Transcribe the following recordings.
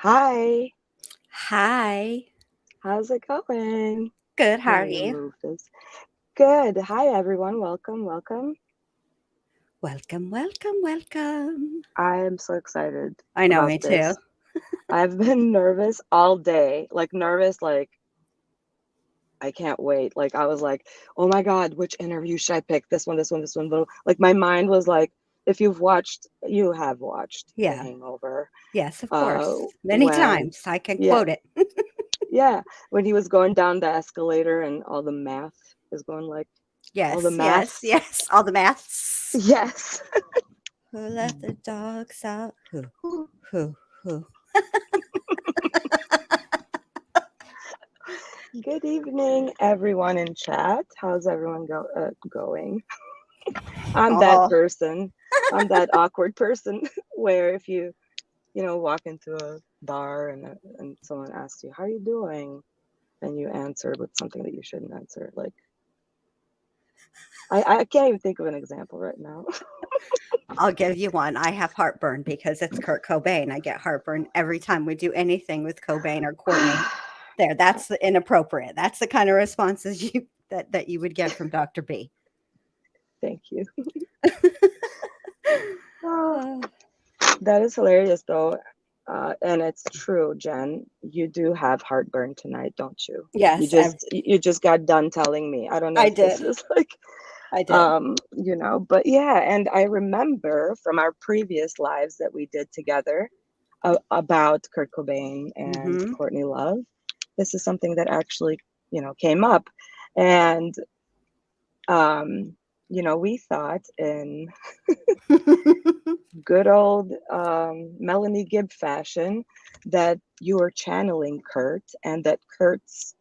Hi, Hi. how's it going? Good. How Let are me you? remove this. Good. Hi, everyone. Welcome, welcome. Welcome, welcome, welcome. I am so excited I know, about me too. this. I've been nervous all day, like nervous, like I can't wait. Like I was like, oh my God, which interview should I pick? This one, this one, this one. Like my mind was like, if you have watched The Yeah. Hangover, Yes, of uh, course. Many when, times. I can yeah, quote it. yeah, when he was going down the escalator and all the math is going like, all the Yes, yes, maths. yes. All the maths. Yes. Who let the dogs out? Who, who? Good evening, everyone in chat. How's everyone going? I'm that Oh, person. I'm that awkward person where if you walk into a bar and someone asks you, "How are you doing?" and you answer with something that you shouldn't answer. Like I can't even think of an example right now. I'll give you one. I have heartburn because it's Kurt Cobain. I get heartburn every time we do anything with Cobain or Courtney. There, that's the inappropriate. That's the kind of responses that you would get from Dr. B. Thank you. Oh, that is hilarious, though. And it's true, Jen. You do have heartburn tonight, don't you? You Yes, just you just got done telling me. I don't know I if this did. is like I did. but yeah, and I remember from our previous lives that we did together about Kurt Cobain and Mhm. Courtney Love. This is something that actually, came up. And we thought in good old Melanie Gibb fashion that you were channeling Kurt and that Kurt's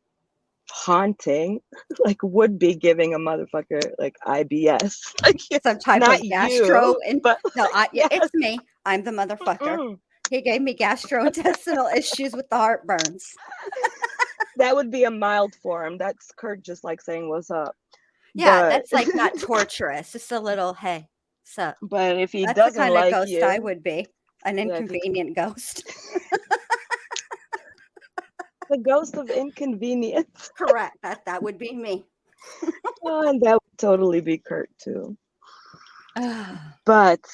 haunting like would be giving a motherfucker like IBS. Like Some type not of gastro you, and but no, like yeah, yes. it's me. I'm the motherfucker. Mm-mm. He gave me gastrointestinal issues with the heartburns. That would be a mild form. That's Kurt just like saying what's up. Yeah, But that's, like, not torturous, just a little, "Hey, sup?" but if he That's the doesn't kinda like ghost I you, would be, an yeah, if he inconvenient ghost. the ghost of inconvenience. Correct, that would be me. Oh, and that would totally be Kurt too. But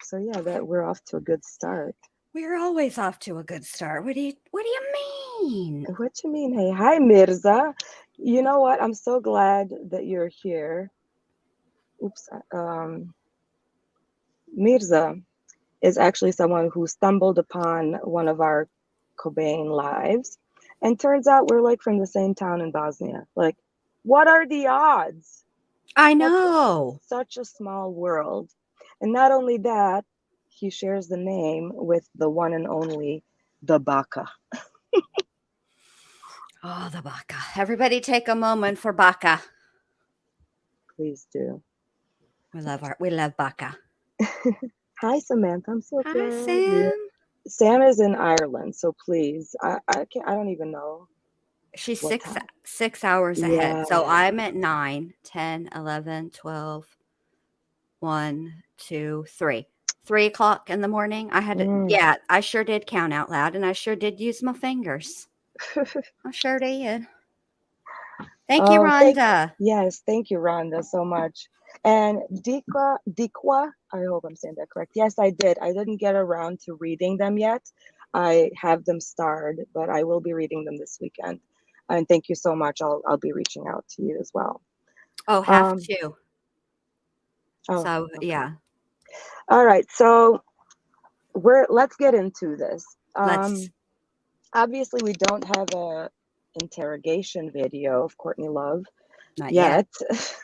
so yeah, that we're off to a good start. We're always off to a good start. What do you mean? What you mean? Hey, hi Mirza. You know what? I'm so glad that you're here. Oops. Mirza is actually someone who stumbled upon one of our Cobain lives, and turns out we're like from the same town in Bosnia. Like, what are the odds? I That's know. such a small world. And not only that, he shares the name with the one and only the Baka. Oh, the baka. Everybody take a moment for baka. Please do. We love baka. Hi, Samantha. I'm so Hi, glad you're. Sam. Sam is in Ireland, so please. I can't. I don't even know She's what six time. 6 hours ahead. Yeah. So I'm at 9, 10, 11, 12, 1, 2, 3. 3 o'clock in the morning. Mm. Yeah, I sure did count out loud and I sure did use my fingers. I sure did. Thank you, Oh, Rhonda. yes, thank you, Rhonda, so much. And Dikwa, I hope I'm saying that correct. Yes, I did. I didn't get around to reading them yet. I have them starred, but I will be reading them this weekend. And thank you so much. I'll be reaching out to you as well. Oh, have Um, to. oh, So, okay. yeah, All right. So let's get into this. let's Obviously we don't have a interrogation video of Courtney Love not yet. yet.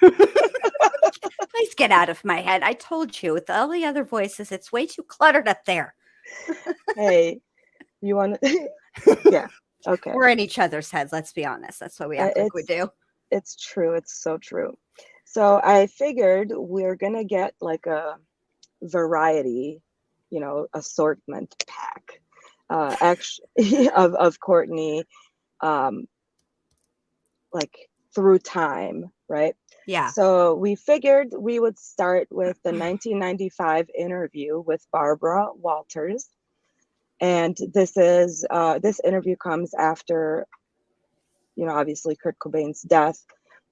Please get out of my head. I told you with all the other voices, it's way too cluttered up there. Hey, you want to? Yeah. Okay. We're in each other's heads, let's be honest. That's why we Uh, act like we It's do. it's true. It's so true. So I figured we're gonna get like a variety, assortment pack, actually of Courtney, um, like through time, right? Yeah. So we figured we would start with the 1995 interview with Barbara Walters. And this interview comes after, obviously Kurt Cobain's death,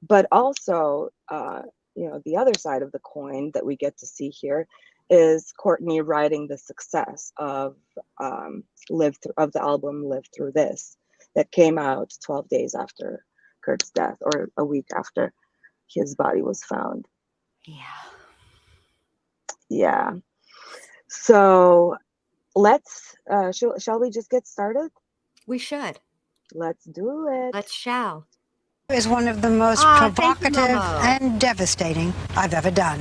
but also, the other side of the coin that we get to see here is Courtney writing the success of of the album Live Through This, that came out 12 days after Kurt's death, or a week after his body was found. Yeah. Yeah. So shall we just get started? We should. Let's do it. Let's shall. Is one of the most provocative and devastating I've ever done.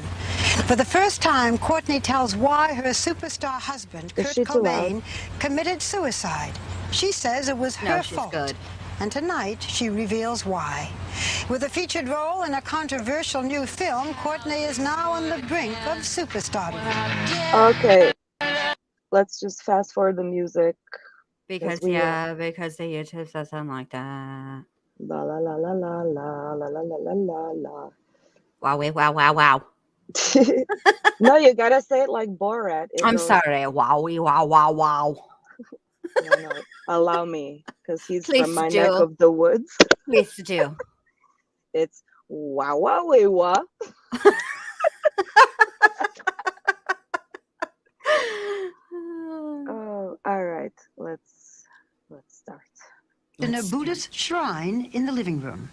For the first time, Courtney tells why her superstar husband, Kurt Cobain, committed suicide. She says it was her fault. Good. And tonight, she reveals why. With a featured role in a controversial new film, Courtney is now on the brink of superstardom. Okay, let's just fast forward the music. Because the YouTube says something like that. La la la la la la la la la la la. Wowie, wow, wow, wow. No, you gotta say it like Borat. I'm sorry. Wowie, wow, wow, wow. No, allow me, because he's from my neck of the woods. Please do. It's wow, wowie, wah. Oh, all right. Let's start. In a Buddhist shrine in the living room.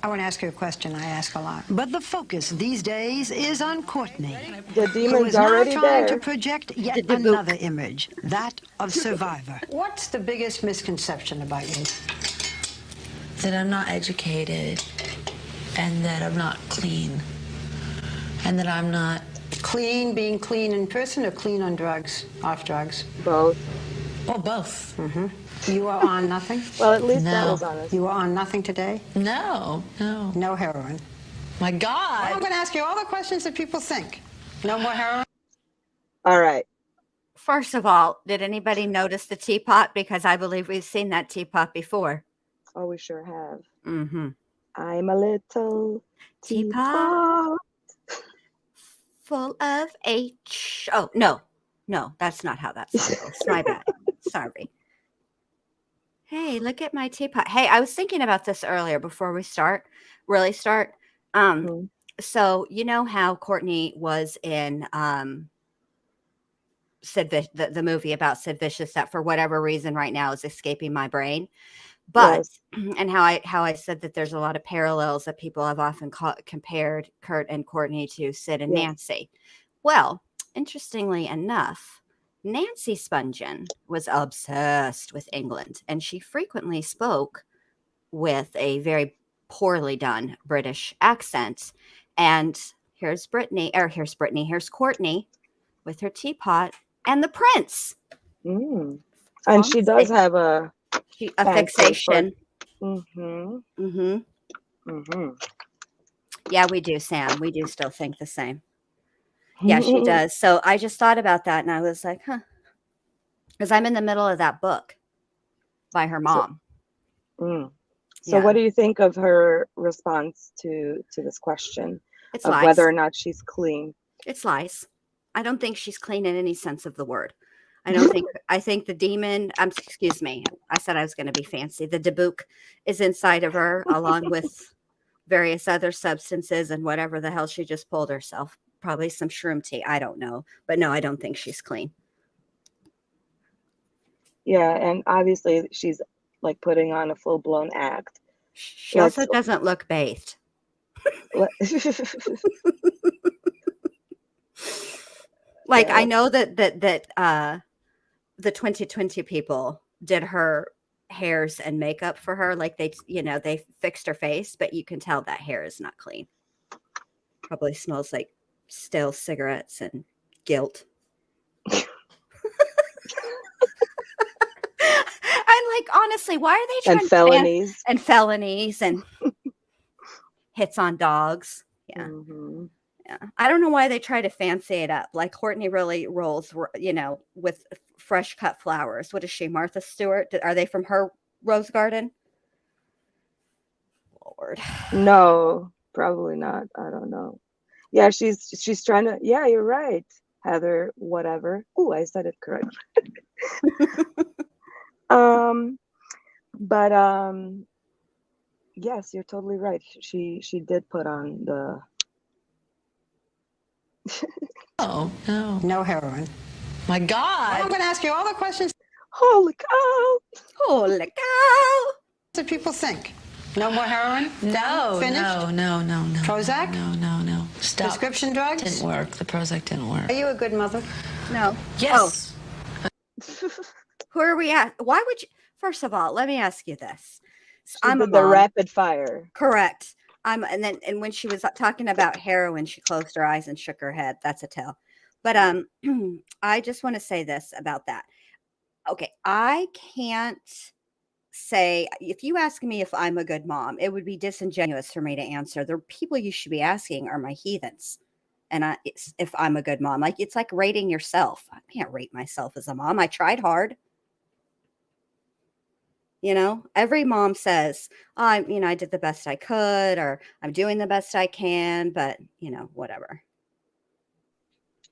I want to ask you a question I ask a lot. But the focus these days is on Courtney. The demon's already there. Trying to project yet another image, that of survivor. What's the biggest misconception about you? That I'm not educated, and that I'm not clean, and that I'm not... Clean, being clean in person, or clean on drugs, off drugs? Both. Well, both. Mm-hmm. You are on nothing? Well, at least that was honest. You were on nothing today? No. No heroin? My God. Well, I'm going to ask you all the questions that people think. No more heroin? All right. First of all, did anybody notice the teapot? Because I believe we've seen that teapot before. Oh, we sure have. Mm-hmm. I'm a little teapot. Full of H. Oh, no, that's not how that song goes. My bad. Sorry. Hey, look at my teapot. Hey, I was thinking about this earlier before we really start. So you know how Courtney was in the movie about Sid Vicious, that for whatever reason right now is escaping my brain. But and how I said that there's a lot of parallels, that people have often compared Kurt and Courtney to Sid and Nancy. Well, interestingly enough, Nancy Spungen was obsessed with England, and she frequently spoke with a very poorly done British accent. And here's Courtney with her teapot and the prince. And she does have a fixation. Yeah, we do, Sam. We do still think the same. Yeah, she does. So I just thought about that, and I was like, huh. Because I'm in the middle of that book by her mom. So what do you think of her response to this question of lies. Whether or not she's clean? It's lies. I don't think she's clean in any sense of the word. I think the demon, excuse me, I said I was going to be fancy. The Dabuk is inside of her, along with various other substances and whatever the hell she just pulled herself. Probably some shroom tea. I don't know. But no, I don't think she's clean. Yeah, and obviously she's like putting on a full-blown act. She also doesn't look bathed. I know that the 2020 people did her hairs and makeup for her. Like they fixed her face, but you can tell that hair is not clean. Probably smells like stale cigarettes and guilt. And honestly, why are they trying felonies and hits on dogs? Yeah. Yeah. I don't know why they try to fancy it up. Like Courtney really rolls, with fresh cut flowers. What is she, Martha Stewart? Are they from her rose garden? Lord. No, probably not. I don't know. Yeah, she's trying to. Yeah, you're right. Heather, whatever. Oh, I said it correct. But yes, you're totally right. She did put on the. Oh no, No heroin. my God! Well, I'm going to ask you all the questions Holy cow! Holy cow! that people think. No more heroin? No, Finished? no. Prozac? No. Stop. Prescription drugs? Didn't work. The Prozac didn't work. Are you a good mother? No. Yes. Who are we at? Why would you? First of all, let me ask you this. She did the rapid fire. Correct. And when she was talking about heroin, she closed her eyes and shook her head. That's a tell. But I just want to say this about that. Okay, I can't say, if you ask me if I'm a good mom, it would be disingenuous for me to answer. The people you should be asking are my heathens. And if I'm a good mom, it's like rating yourself. I can't rate myself as a mom. I tried hard. Every mom says, I did the best I could, or I'm doing the best I can, but whatever.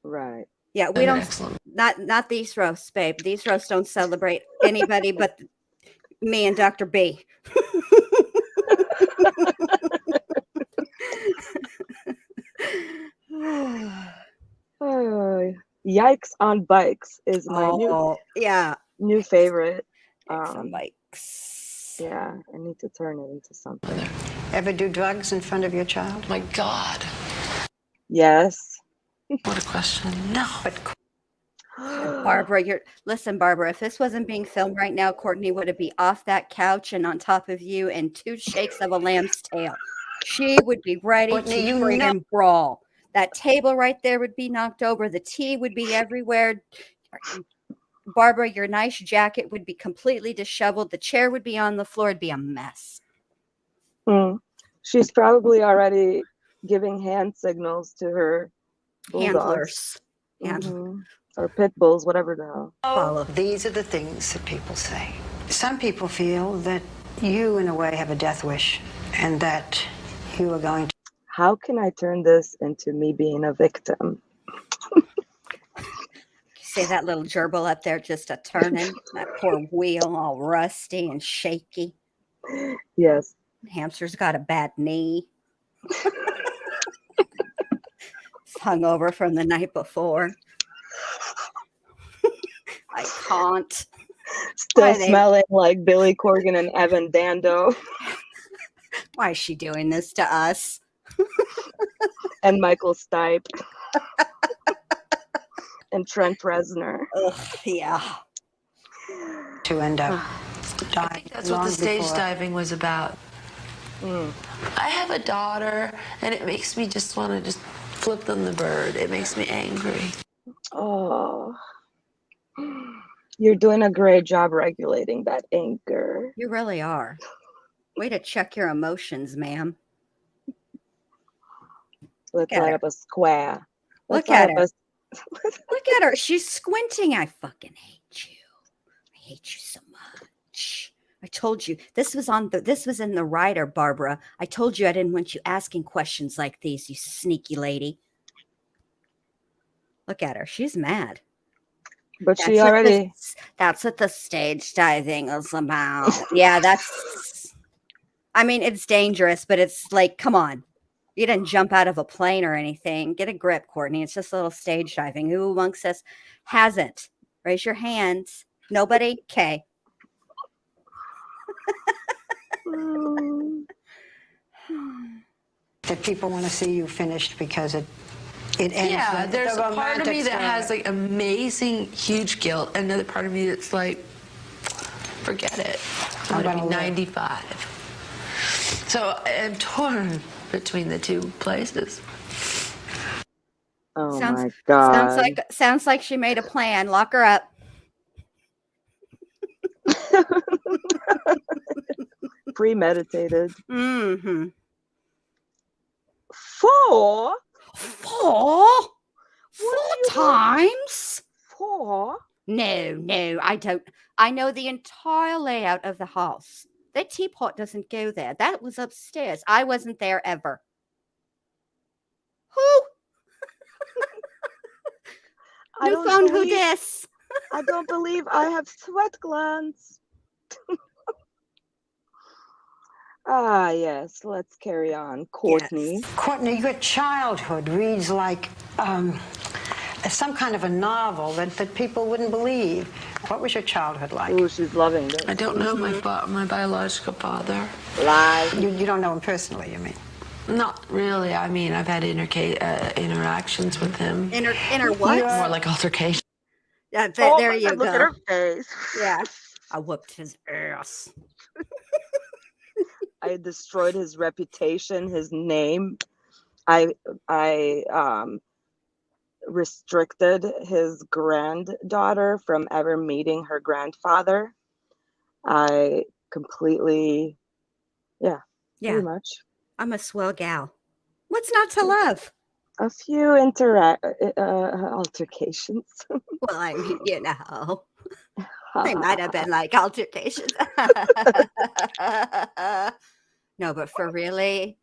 Right. Yeah, we don't. Excellent. Not these roasts, babe. These roasts don't celebrate anybody but me and Dr. B. Yikes on bikes is my new favorite. Yikes on bikes. Yeah, I need to turn it into something. Ever do drugs in front of your child? My God. Yes. What a question. No. Barbara, Barbara, if this wasn't being filmed right now, Courtney would be off that couch and on top of you and 2 shakes of a lamb's tail. She would be ready Courtney, to friggin' brawl. That table right there would be knocked over. The tea would be everywhere. Barbara, your nice jacket would be completely disheveled. The chair would be on the floor. It'd be a mess. She's probably already giving hand signals to her bulldogs. Handlers. Or pit bulls, whatever the hell. Oh, these are the things that people say. Some people feel that you, in a way, have a death wish and that you are going to. How can I turn this into me being a victim? See that little gerbil up there just a turning? That poor wheel all rusty and shaky. Yes. Hamster's got a bad knee. It's hungover from the night before. I can't. Still smelling like Billy Corgan and Evan Dando. Why is she doing this to us? And Michael Stipe. And Trent Reznor. Yeah. To end up dying. I think that's what the stage diving was about. I have a daughter, and it makes me just want to just flip them the bird. It makes me angry. Oh. You're doing a great job regulating that anger. You really are. Way to check your emotions, ma'am. Let's light up a square. Look at her. Look at her. She's squinting. I fucking hate you. I hate you so much. I told you this was in the writer, Barbara. I told you I didn't want you asking questions like these, you sneaky lady. Look at her. She's mad. But she already. That's what the stage diving is about. Yeah, it's dangerous, but it's like, come on. You didn't jump out of a plane or anything. Get a grip, Courtney. It's just a little stage diving. Who amongst us hasn't? Raise your hands. Nobody? Okay. That people want to see you finished because it ends. Yeah, there's a part of me that has like amazing, huge guilt, and another part of me that's like, forget it. I'm going to be 95. So I'm torn between the two places. Oh my God. Sounds like she made a plan. Lock her up. Premeditated. Mm-hmm. 4? 4 times? 4? No, I don't. I know the entire layout of the house. That teapot doesn't go there. That was upstairs. I wasn't there ever. Who? I New don't phone, who believe dis? I don't believe I have sweat glands. Ah, yes. Let's carry on. Courtney. Yes. Courtney, your childhood reads like some kind of a novel that people wouldn't believe. What was your childhood like? Ooh, she's loving this. I don't know my biological father. Lie. You don't know him personally, you mean? Not really. I mean, I've had interactions with him. Inner what? More like altercation. Yeah, Oh there my you God, look at go. her face. Yeah. I whooped his ass. I destroyed his reputation, his name. I restricted his granddaughter from ever meeting her grandfather. I completely, pretty much. I'm a swell gal. What's not to love? A few altercations. Well, I mean, they might have been like altercations. No, but for really,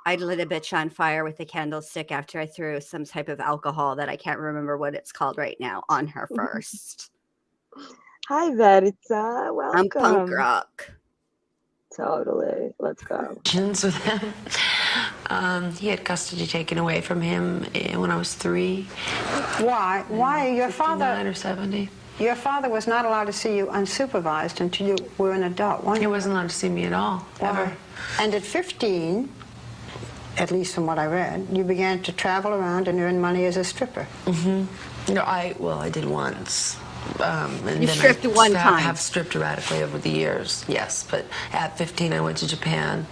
I lit a bitch on fire with a candlestick after I threw some type of alcohol that I can't remember what it's called right now on her first. Hi, Veritza. Welcome. I'm punk rock. Totally. Let's go. With him. He had custody taken away from him when I was 3. Why? Why? Your father... 59 or 70. Your father was not allowed to see you unsupervised until you were an adult, weren't He you? wasn't allowed to see me at all, ever. And at 15, at least from what I read, you began to travel around and earn money as a stripper. Mm-hmm. No, I did once. And You then stripped one time. I have stripped erratically over the years, yes. But at 15, I went to Japan.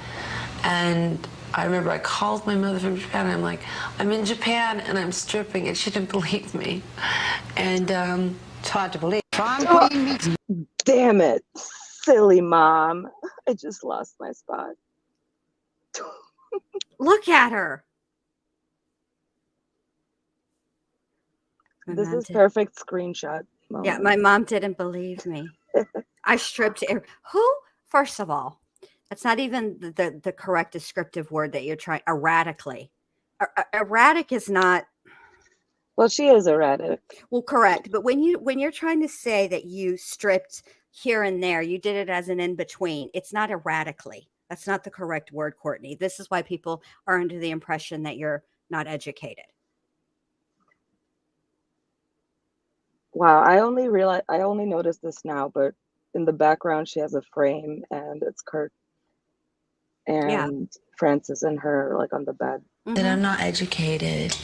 And I remember I called my mother from Japan. And I'm like, I'm in Japan and I'm stripping. And she didn't believe me. And it's hard to believe. Damn it. Silly mom. I just lost my spot. Look at her. This is perfect screenshot moment. Yeah, my mom didn't believe me. I stripped who? First of all, that's not even the correct descriptive word that you're trying. Erratically, erratic is not. Well, she is erratic. Well, correct, but when you're trying to say that you stripped here and there, you did it as an in between. It's not erratically. That's not the correct word, Courtney. This is why people are under the impression that you're not educated. Wow, I only noticed this now, but in the background she has a frame and it's Kurt and Francis and her like on the bed. That I'm not educated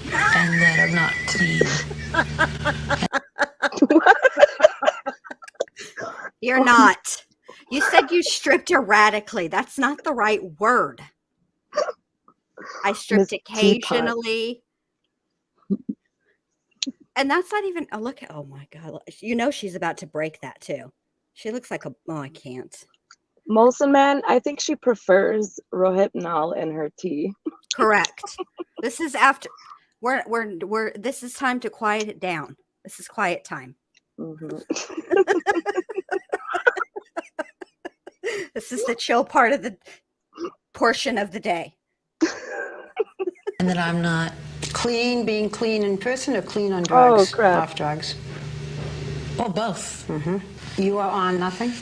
and that I'm not clean. You're not. You said you stripped erratically. That's not the right word. I stripped occasionally. And that's not even, look at, oh my God. You know she's about to break that too. She looks like I can't. Molson Man, I think she prefers Rohypnol in her tea. Correct. This is after, this is time to quiet it down. This is quiet time. Mm-hmm. This is the chill part of the portion of the day. And that I'm not clean, being clean in person or clean on drugs? Oh, crap. Off drugs? Well, both. Mm-hmm. You are on nothing?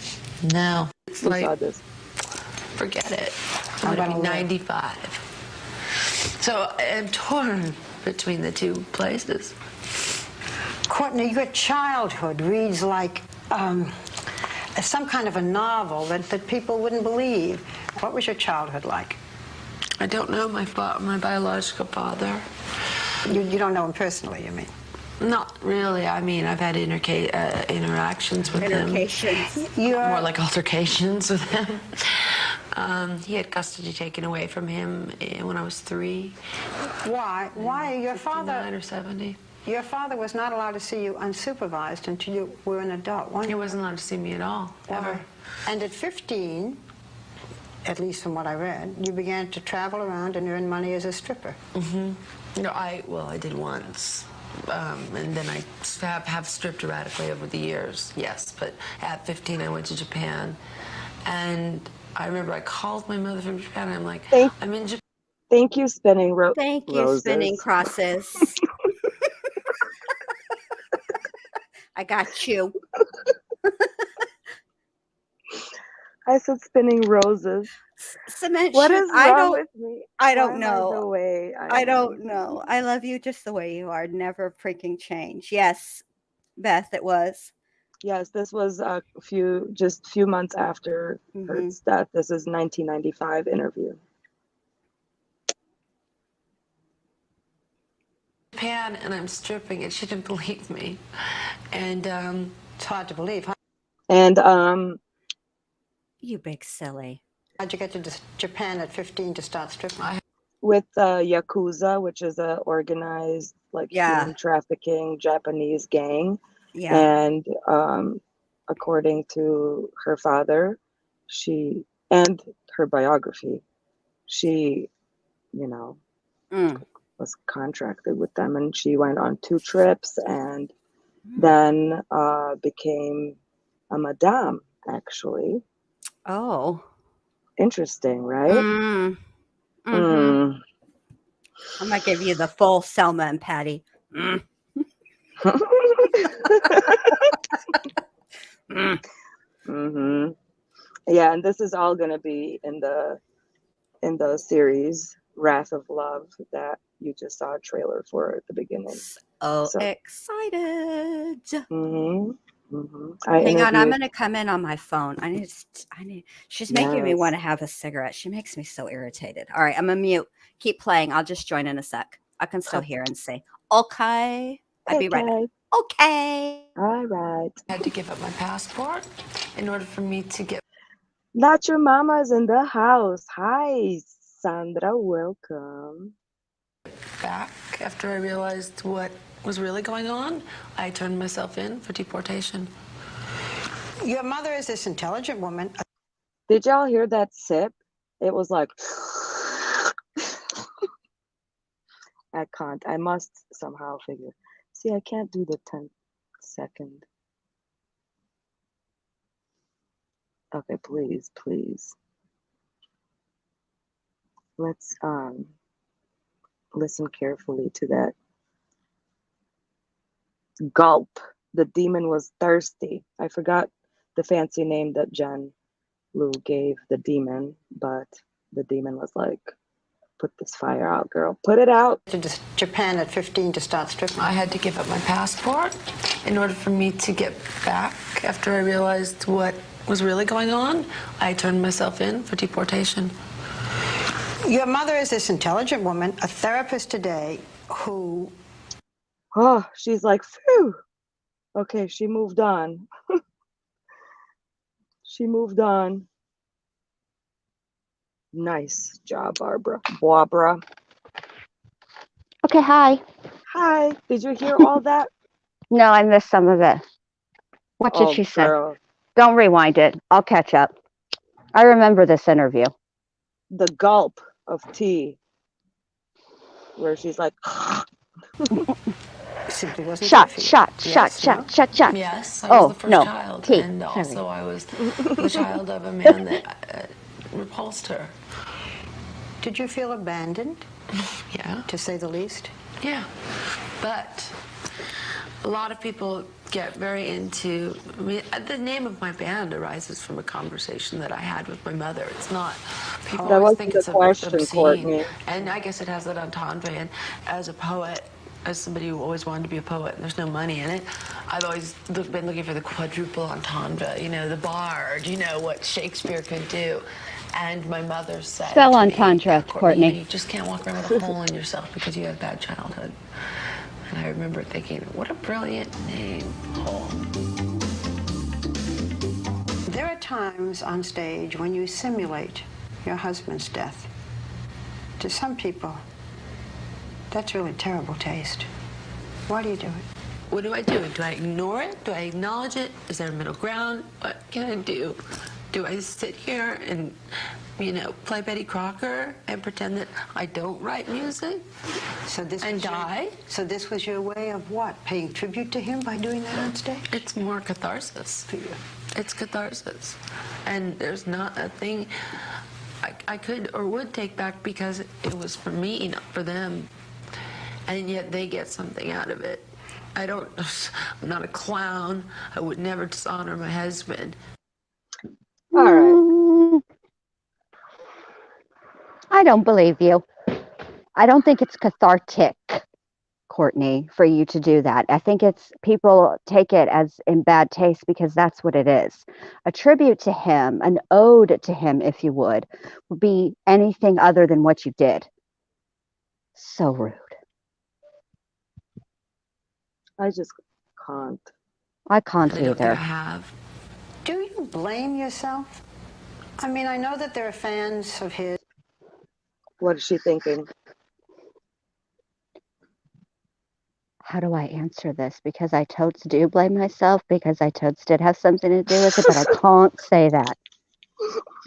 No. It's We like, saw this. forget it. I'm going to be 95. So I'm torn between the two places. Courtney, your childhood reads like some kind of a novel that people wouldn't believe. What was your childhood like? I don't know my biological father. You don't know him personally, you mean? Not really. I mean, I've had interactions with him. More like altercations with him. He had custody taken away from him when I was 3. Why? Why? Your father... 59 or 70. Your father was not allowed to see you unsupervised until you were an adult, weren't you? He wasn't allowed to see me at all, ever. And at 15, at least from what I read, you began to travel around and earn money as a stripper. Mm-hmm. No, I did once. And then I have stripped erratically over the years, yes. But at 15, I went to Japan. And I remember I called my mother from Japan, and I'm like, I'm in Japan. Thank you, spinning roses. Thank you, spinning crosses. I got you. I said spinning roses. Cement What shoes. is wrong with me? I Why don't am I the know. way I I am? don't know. I love you just the way you are. Never freaking change. Yes, Beth, it was. Yes, this was just few months after Kurt's death. This is 1995 interview. Japan, and I'm stripping, and she didn't believe me, and it's hard to believe. Huh? And you big silly. How'd you get to Japan at 15 to start stripping? With Yakuza, which is a organized human trafficking Japanese gang. Yeah. And according to her father, and her biography, she, was contracted with them, and she went on 2 trips and then became a madame, actually. Oh. Interesting, right? I'm gonna give you the full Selma and Patty. Yeah, and this is all gonna be in the series Wrath of Love that you just saw a trailer for at the beginning. So excited. Hang on, I'm gonna come in on my phone. She's making me want to have a cigarette. She makes me so irritated. All right, I'm gonna mute. Keep playing. I'll just join in a sec. I can still hear and see. Okay. I'll be right back. Okay. All right. I had to give up my passport in order for me to get. Not Your Mama's in the house. Hi, Sandra. Welcome. Back after I realized what was really going on, I turned myself in for deportation. Your mother is this intelligent woman. Did y'all hear that sip? It was like, I can't. I must somehow figure. See, I can't do the 10-second. Okay, please. Let's listen carefully to that. Gulp. The demon was thirsty. I forgot the fancy name that Jenn Lou gave the demon, but the demon was like, put this fire out, girl. Put it out. To Japan at 15 to start stripping. I had to give up my passport in order for me to get back. After I realized what was really going on, I turned myself in for deportation. Your mother is this intelligent woman, a therapist today, who... Oh, she's like, phew. Okay, she moved on. She moved on. Nice job, Barbara. Okay, hi. Hi. Did you hear all that? No, I missed some of it. What did she say? Don't rewind it. I'll catch up. I remember this interview. The gulp of tea, where she's like, shot. Yes, I was the first child, tea. and also I was the child of a man that repulsed her. Did you feel abandoned? Yeah. To say the least? Yeah, but a lot of people get very into, the name of my band arises from a conversation that I had with my mother. It's not, people always think it's obscene, Courtney. and I guess it has that entendre, and as a poet, as somebody who always wanted to be a poet, and there's no money in it, I've always been looking for the quadruple entendre, the bard, what Shakespeare could do. And my mother said, spell entendre, Courtney. You just can't walk around with a hole in yourself because you had bad childhood. And I remember thinking, what a brilliant name, Hole. There are times on stage when you simulate your husband's death. To some people, that's really terrible taste. Why do you do it? What do? Do I ignore it? Do I acknowledge it? Is there a middle ground? What can I do? Do I sit here and, play Betty Crocker and pretend that I don't write music and die? So this was your way of what? Paying tribute to him by doing that on stage? It's more catharsis. For you. It's catharsis. And there's not a thing I could or would take back because it was for me, not for them. And yet they get something out of it. I'm not a clown. I would never dishonor my husband. All right. I don't believe you. I don't think it's cathartic, Courtney, for you to do that. I think it's people take it as in bad taste because that's what it is. A tribute to him, an ode to him, if you would be anything other than what you did. So rude. I just can't. I can't I don't think I either. have. Do you blame yourself? I mean, I know that there are fans of his. What is she thinking? How do I answer this? Because I totes do blame myself, because I totes did have something to do with it, but I can't say that.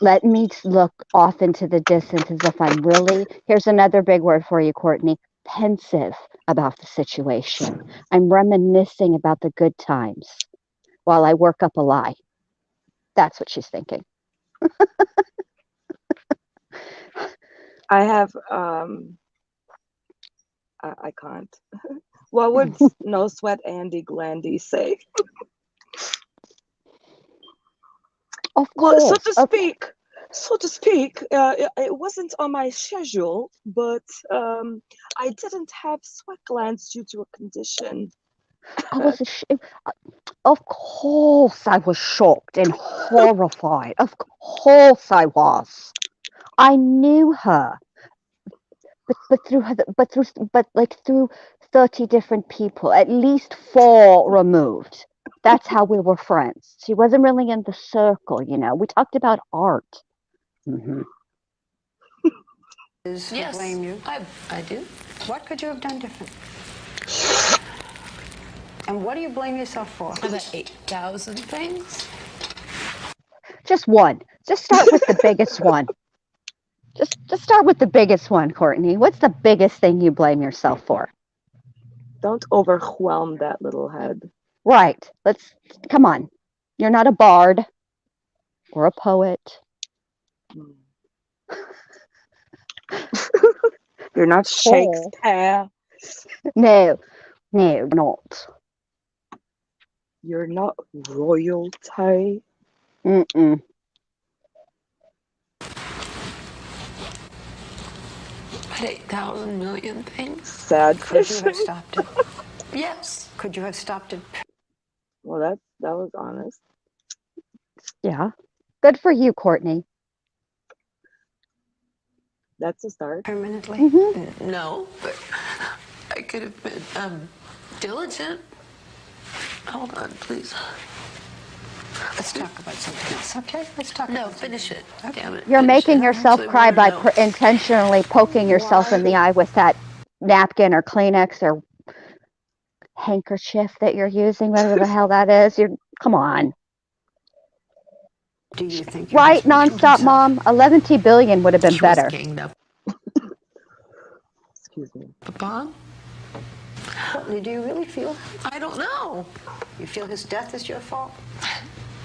Let me look off into the distance as if I'm really, here's another big word for you, Courtney, pensive about the situation. I'm reminiscing about the good times while I work up a lie. That's what she's thinking. I have, I can't. What would No Sweat Andy Glandy say? Of Well, course. so to speak, it wasn't on my schedule, but I didn't have sweat glands due to a condition. Of course I was shocked and horrified. Of course I was. I knew her. But like through 30 different people, at least 4 removed. That's how we were friends. She wasn't really in the circle, you know. We talked about art. Mm-hmm. Yes, blame you. I do. What could you have done different? And what do you blame yourself for? About 8,000 things. Just one. Just start with the biggest one. Just start with the biggest one, Courtney. What's the biggest thing you blame yourself for? Don't overwhelm that little head. Right. Come on. You're not a bard or a poet. You're not Shakespeare. No, not. You're not royalty. Mm-mm. About 8,000 million things. Sad. Could you have stopped it? Yes. Could you have stopped it? Well, that was honest. Yeah. Good for you, Courtney. That's a start. Permanently? Mm-hmm. No, but I could have been diligent. Hold on, please. Let's talk about something else, okay? Let's talk No, about finish it. Okay. Damn it. You're finish making it. yourself cry by intentionally poking yourself in the eye with that napkin or Kleenex or handkerchief that you're using, whatever the hell that is. Come on. Do you think right, nonstop, Mom? 11 billion would have been better. Excuse me. Papa? Courtney, do you really feel? I don't know. You feel his death is your fault?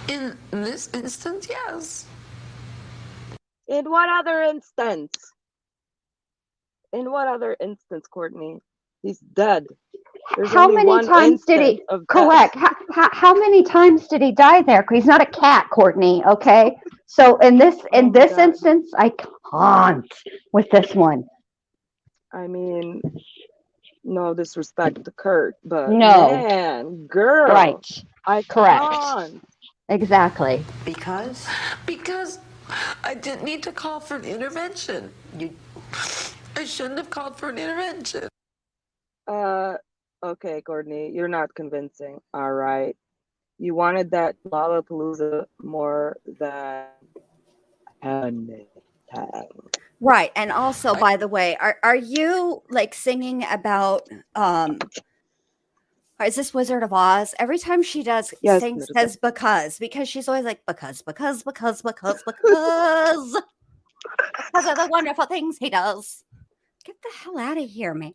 In this instance, yes. In what other instance? In what other instance, Courtney? He's dead. There's how only many one times did he? Correct. How many times did he die there? He's not a cat, Courtney. Okay. So in this instance, I can't with this one. I mean, no disrespect to Kurt, but no, man, girl, right? I correct. Can't. Exactly. Because I didn't need to call for an intervention. I shouldn't have called for an intervention. Okay, Courtney, you're not convincing. All right. You wanted that Lollapalooza more than anything. Right. And also, by the way, are you like singing about is this Wizard of Oz? Every time she does says because she's always like because of the wonderful things he does. Get the hell out of here, man.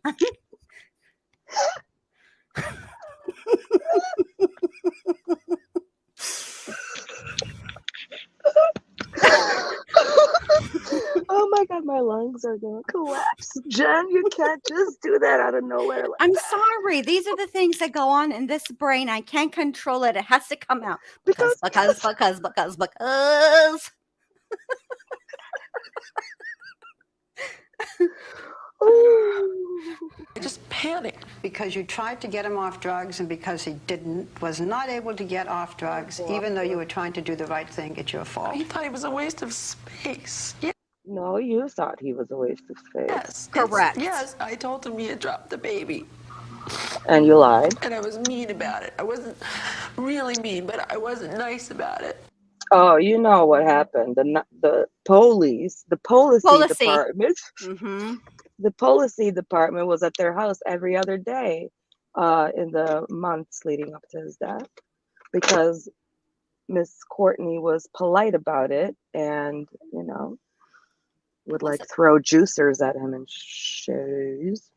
Oh my God, my lungs are gonna collapse. Jen, you can't just do that out of nowhere. I'm sorry. These are the things that go on in this brain. I can't control it. It has to come out because. I just panicked. Because you tried to get him off drugs, and because he was not able to get off drugs, even though you were trying to do the right thing, it's your fault. He thought he was a waste of space. Yeah. No, you thought he was a waste of space. Yes. Correct. Yes, I told him he had dropped the baby. And you lied. And I was mean about it. I wasn't really mean, but I wasn't nice about it. Oh, you know what happened. The policy department. Mm-hmm. The policy department was at their house every other day in the months leading up to his death, because Miss Courtney was polite about it and, would throw juicers at him and shoes.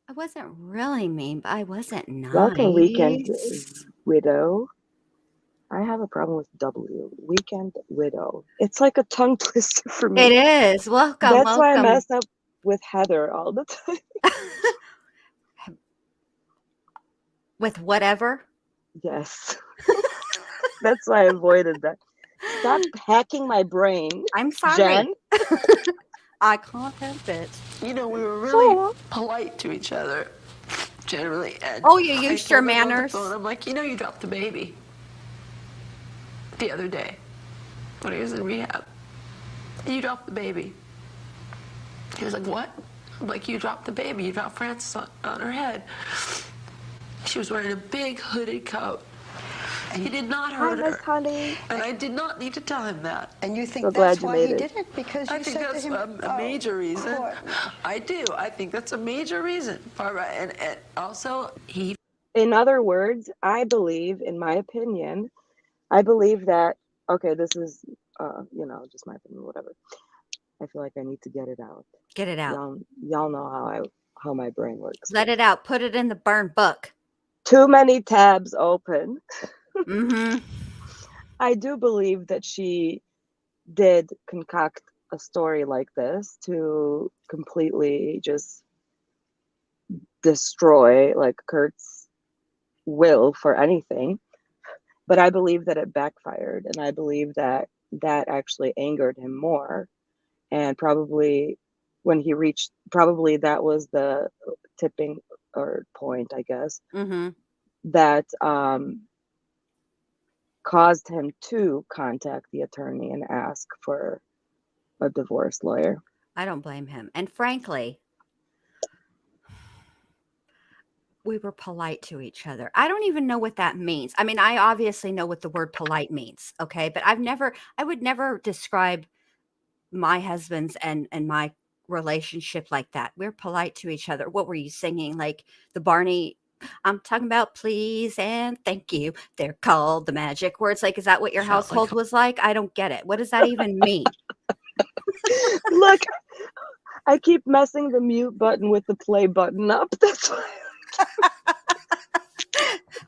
I wasn't really mean, but I wasn't nice. Welcome, Weekend Widow. I have a problem with W. Weekend Widow. It's like a tongue twister for me. It is. Welcome. That's why I mess up with Heather all the time. With whatever? Yes. That's why I avoided that. Stop hacking my brain. I'm sorry. Jen. I can't help it. We were really polite to each other, generally. And you used your manners. I'm like, you dropped the baby the other day when he was in rehab. You dropped the baby. He was like, what? I'm like, you dropped the baby. You dropped Frances on her head. She was wearing a big hooded coat. He did not hurt her. Honey. And I did not need to tell him that. And you think that's why he did it? Because you said to him, a major reason. I do. I think that's a major reason, Barbara. And also, In other words, I believe, in my opinion, that, okay, this is, just my opinion, whatever. I feel like I need to get it out. Get it out. Y'all know how my brain works. Let it out. Put it in the burn book. Too many tabs open. Mm-hmm. I do believe that she did concoct a story like this to completely just destroy Kurt's will for anything. But I believe that it backfired, and I believe that actually angered him more. And probably when he reached, that was the tipping or point, I guess, that caused him to contact the attorney and ask for a divorce lawyer. I don't blame him. And frankly, we were polite to each other. I don't even know what that means. I mean, I obviously know what the word polite means, okay? But I would never describe my husband's and my relationship like that. We're polite to each other. What were you singing? Like the Barney, I'm talking about please and thank you. They're called the magic words. Like, is that what your household was like? I don't get it. What does that even mean? Look, I keep messing the mute button with the play button up. That's why.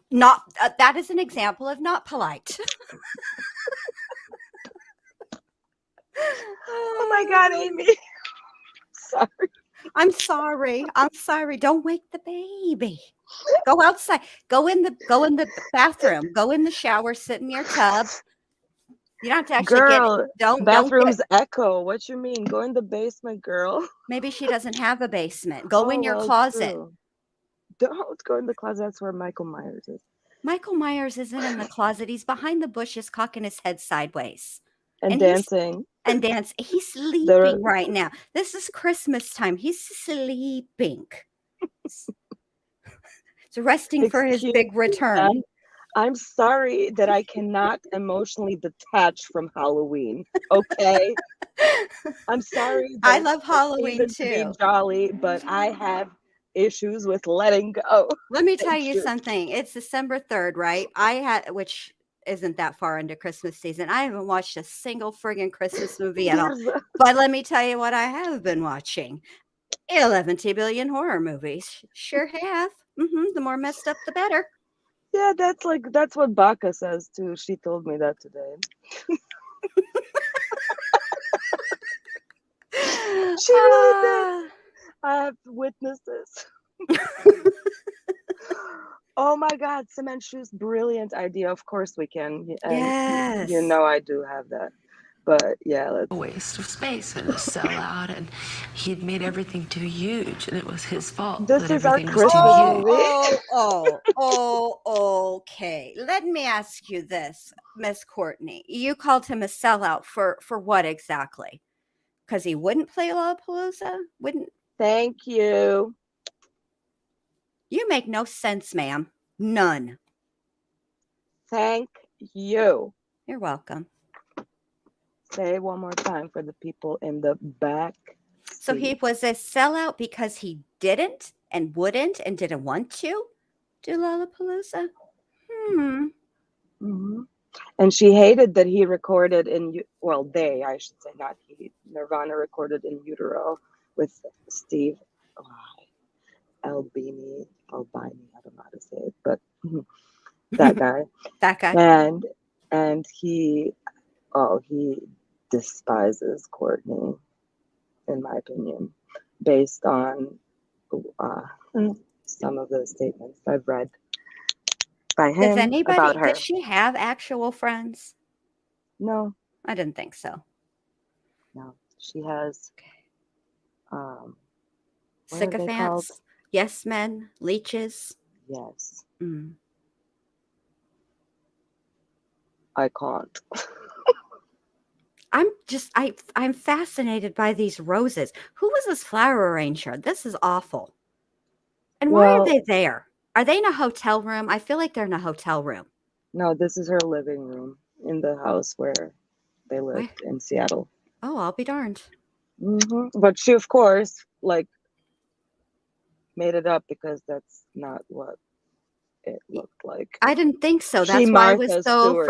Not that is an example of not polite. Oh my God, Amy. Sorry. I'm sorry. Don't wake the baby. Go outside. Go in the bathroom. Go in the shower. Sit in your tub. You don't have to actually get bathrooms echo. What you mean? Go in the basement, girl. Maybe she doesn't have a basement. Go in your closet. True. Don't go in the closet. That's where Michael Myers is. Michael Myers isn't in the closet. He's behind the bushes, cocking his head sideways. And dancing. He's sleeping right now. This is Christmas time. He's sleeping. He's resting for his big return. I'm sorry that I cannot emotionally detach from Halloween. Okay? I'm sorry. I love Halloween too. Be jolly, but I have issues with letting go. Let me tell you something. It's December 3rd, right? Which isn't that far into Christmas season. I haven't watched a single friggin' Christmas movie at all. But let me tell you what I have been watching. 11 billion horror movies. Sure have. The more messed up, the better. Yeah, that's what Baka says too. She told me that today. She really did. I have witnesses. Oh my God, cement shoes, brilliant idea. Of course we can. And Yes. you know I do have that. But yeah, let's... A waste of space and a sellout, and he'd made everything too huge, and it was his fault This that is our everything was too Christmas huge. Oh, okay. Let me ask you this, Miss Courtney. You called him a sellout for what exactly? Because he wouldn't play Lollapalooza? Wouldn't? Thank you. You make no sense, ma'am. None. Thank you. You're welcome. Say it one more time for the people in the back. So he was a sellout because he didn't and wouldn't and didn't want to do Lollapalooza? Mm-hmm. And she hated that he recorded I should say, not he. Nirvana recorded in utero with Steve Albini, I don't know how to say it, but that guy. That guy. And he despises Courtney, in my opinion, based on some of the statements I've read by him about her. Does she have actual friends? No. I didn't think so. No. She has sycophants, yes men, leeches. Yes. Mm. I can't. I'm fascinated by these roses. Who was this flower arranger? This is awful. And why are they there? Are they in a hotel room? I feel like they're in a hotel room. No, this is her living room in the house where they lived in Seattle. Oh, I'll be darned. Mm-hmm. But she, of course, made it up because that's not what it looked like. I didn't think so. That's why I was so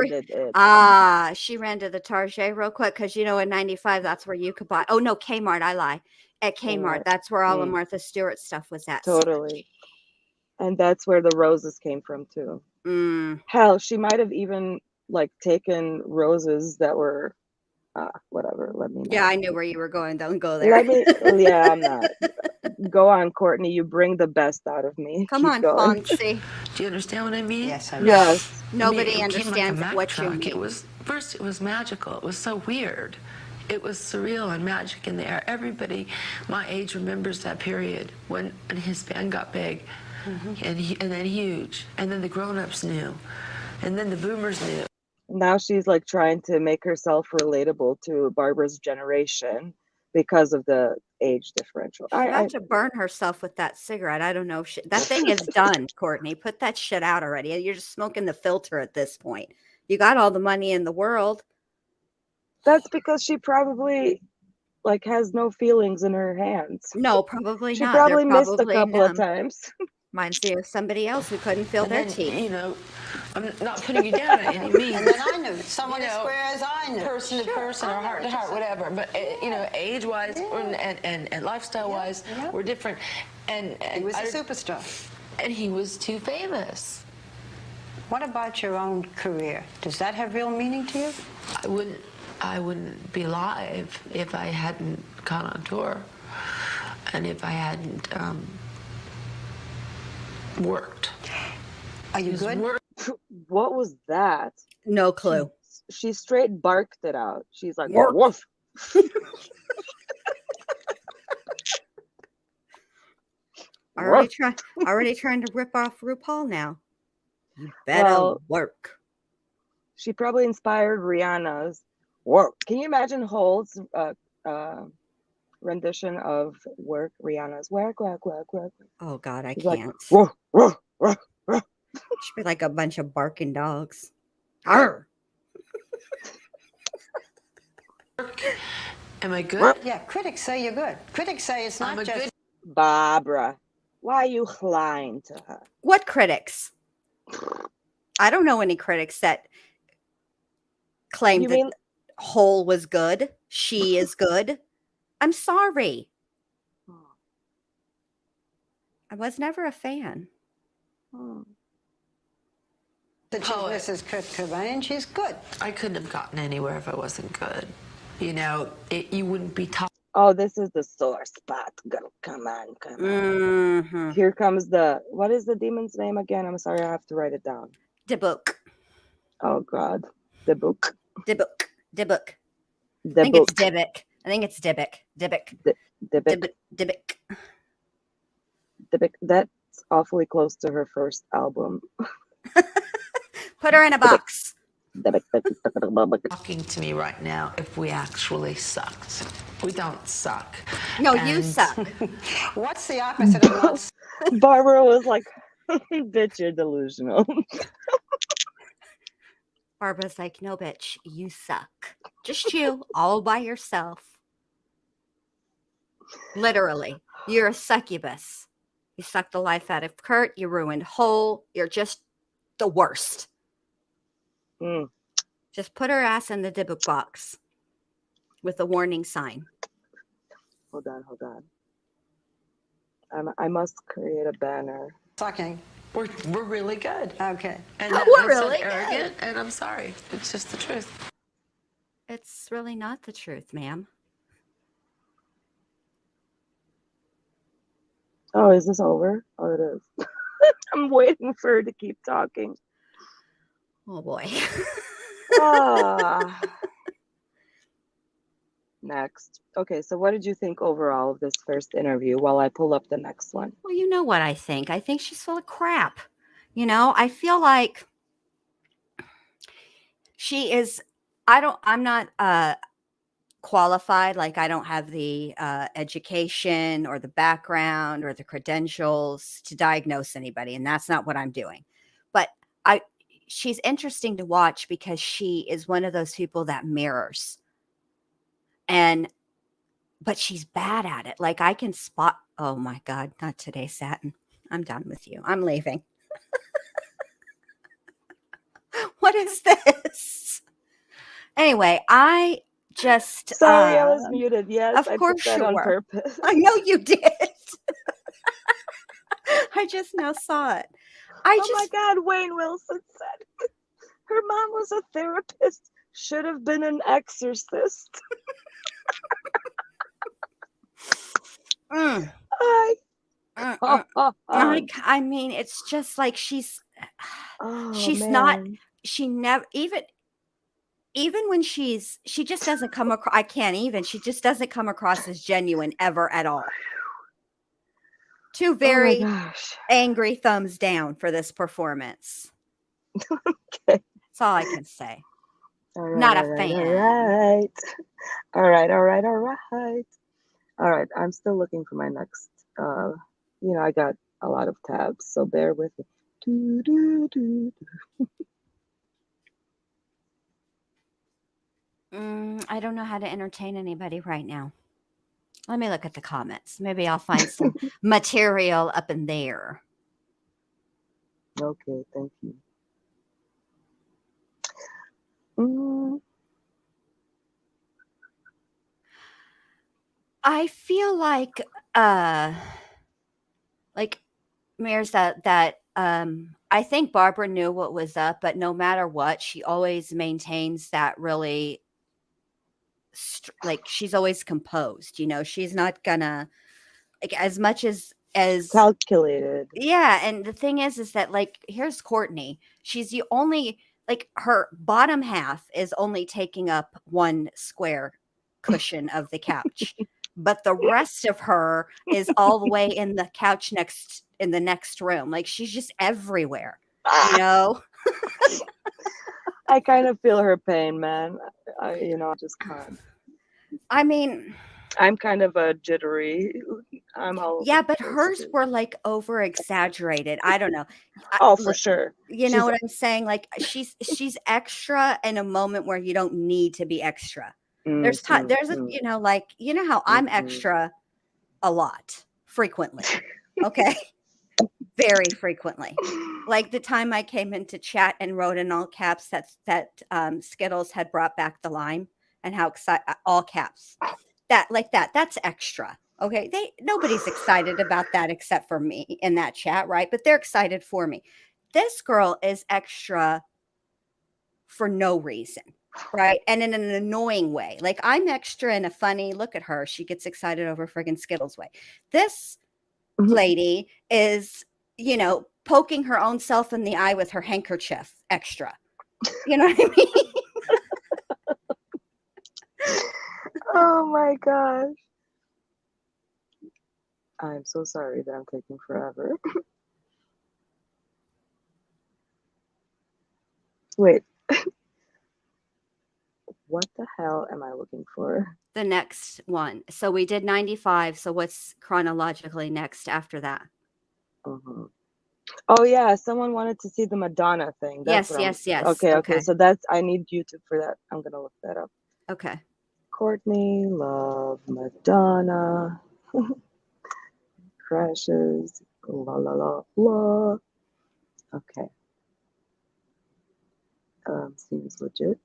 she ran to the Target real quick because in '95 that's where you could buy. Oh no, Kmart. I lie. At Kmart, that's where all of Martha Stewart stuff was at. Totally. And that's where the roses came from too. Hell, she might have even taken roses that were whatever. Let me know. Yeah, I knew where you were going. Don't go there. I'm not. Go on, Courtney. You bring the best out of me. Come on, Fonzie. Do you understand what I mean? Yes, I do. Yes. Nobody understands what you mean. It was magical. It was so weird. It was surreal and magic in the air. Everybody my age remembers that period when his band got big, and then huge, and then the grown-ups knew, and then the boomers knew. Now she's trying to make herself relatable to Barbara's generation because of the age differential. She's about to burn herself with that cigarette. I don't know. That thing is done, Courtney. Put that shit out already. You're just smoking the filter at this point. You got all the money in the world. That's because she probably has no feelings in her hands. No, probably she not. She probably missed a couple of times. Reminds me of somebody else who couldn't feel their teeth. I'm not putting you down at any means. And then I knew someone as square as I knew. Person to person or heart to heart, whatever. But age-wise and lifestyle-wise, we're different. And he was a superstar. And he was too famous. What about your own career? Does that have real meaning to you? I wouldn't be alive if I hadn't gone on tour, and if I hadn't worked. Are you good? What was that? No clue. She straight barked it out. She's like, woof. Already trying to rip off RuPaul now. You better work. She probably inspired Rihanna's work. Can you imagine Holt's rendition of work? Rihanna's work. Oh God, I can't. Should be like a bunch of barking dogs. Arr! Am I good? Yeah, critics say you're good. Critics say it's not just... Barbara, why are you lying to her? What critics? I don't know any critics that claimed that Hole was good. She is good. I'm sorry. I was never a fan. That she's Mrs. Kurt Cobain, she's good. I couldn't have gotten anywhere if I wasn't good. You wouldn't be talking. Oh, this is the sore spot. Come on, come on. Here comes what is the demon's name again? I'm sorry, I have to write it down. Dibuk. Oh God, the book. Dibuk. The I think book. it's Dybbuk. I think it's Dybbuk. Dybbuk. Dybbuk. That's awfully close to her first album. Put her in a box. Talking to me right now if we actually sucked. We don't suck. No, you suck. What's the opposite of not? Barbara was like, bitch, you're delusional. Barbara's like, no, bitch, you suck. Just you, all by yourself. Literally, you're a succubus. You sucked the life out of Kurt. You ruined Hole. You're just the worst. Just put her ass in the Dybbuk box with a warning sign. Hold on. I must create a banner. Sucking. We're really good. Okay. And we're really good. arrogant, and I'm sorry. It's just the truth. It's really not the truth, ma'am. Oh, is this over? Oh, it is. I'm waiting for her to keep talking. Oh, boy. Next. Okay, so what did you think overall of this first interview while I pull up the next one? Well, you know what I think. I think she's full of crap. You know, I feel like she is, I'm not qualified. Like, I don't have the education or the background or the credentials to diagnose anybody. And that's not what I'm doing. But she's interesting to watch because she is one of those people that mirrors. But she's bad at it. Like, I can spot, oh my God, not today, Satin. I'm done with you. I'm leaving. What is this? Anyway, I just sorry, I was muted. Yes, of course I put that on were. purpose. I know you did. I just now saw it. My God, Wayne Wilson said her mom was a therapist. Should have been an exorcist. I mean, it's just like she never even when she just doesn't come across. She just doesn't come across as genuine ever at all. Two very angry thumbs down for this performance. Okay. That's all I can say. Right, not a fan. All right. I'm still looking for my next. I got a lot of tabs, so bear with me. I don't know how to entertain anybody right now. Let me look at the comments. Maybe I'll find some material up in there. Okay, thank you. I feel like Mayor's that I think Barbara knew what was up, but no matter what, she always maintains that really she's always composed. You know, she's not gonna as much as calculated. Yeah, and the thing is that here's Courtney. She's the only her bottom half is only taking up one square cushion of the couch. But the rest of her is all the way in the couch in the next room. Like, she's just everywhere, you know? I kind of feel her pain, man. I just can't. I mean, I'm kind of a jittery. Yeah, but hers were over exaggerated. I don't know. For sure. You know what I'm saying? Like, she's extra in a moment where you don't need to be extra. There's how I'm extra a lot, frequently. Okay. Very frequently. Like the time I came into chat and wrote in all caps that Skittles had brought back the lime, and how excited, all caps, that's extra. Okay. Nobody's excited about that except for me in that chat. Right. But they're excited for me. This girl is extra for no reason. right? And in an annoying way. Like I'm extra in a funny, look at her, she gets excited over friggin' Skittles way. This lady is, you know, poking her own self in the eye with her handkerchief extra. You know what I mean? Oh my gosh. I'm so sorry that I'm taking forever. Wait. What the hell am I looking for? The next one. So we did 95. So what's chronologically next after that? Mm-hmm. Oh yeah, someone wanted to see the Madonna thing. That's Yes. Okay. So that's I need YouTube for that. I'm gonna look that up. Okay. Courtney, love, Madonna, crashes, la la la la. Okay. Seems legit.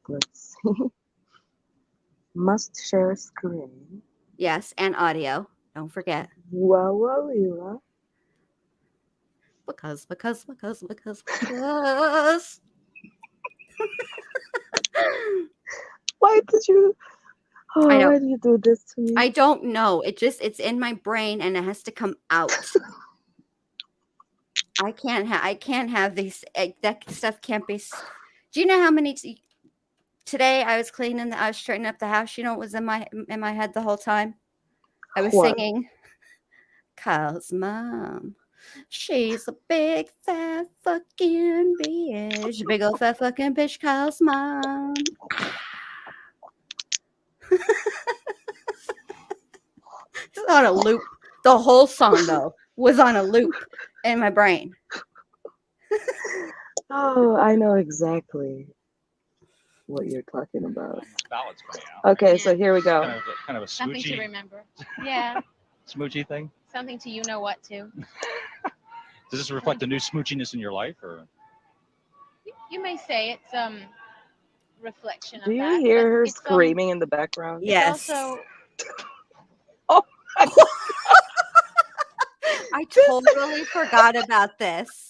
Let's see. Must share screen. Yes, and audio. Don't forget. Wow. Because. Why did you? Oh, I know. why did you do this to me? I don't know. It's in my brain and it has to come out. I can't have these. That stuff can't be. Do you know how many? Today I was I was straightening up the house. You know what was in my head the whole time? I was singing. Kyle's mom. She's a big fat fucking bitch. Big old fat fucking bitch, Kyle's mom. It's on a loop. The whole song, though, was on a loop in my brain. Oh, I know exactly what you're talking about. Ballots coming out. Okay, so here we go. Kind of a Something to smoochy, remember. Yeah. smoochy thing. Something to you know what to. Does this reflect the new smoochiness in your life, or? You may say it's reflection of Do you that. hear her screaming in the background? Yes. Also, oh my God. I totally forgot about this.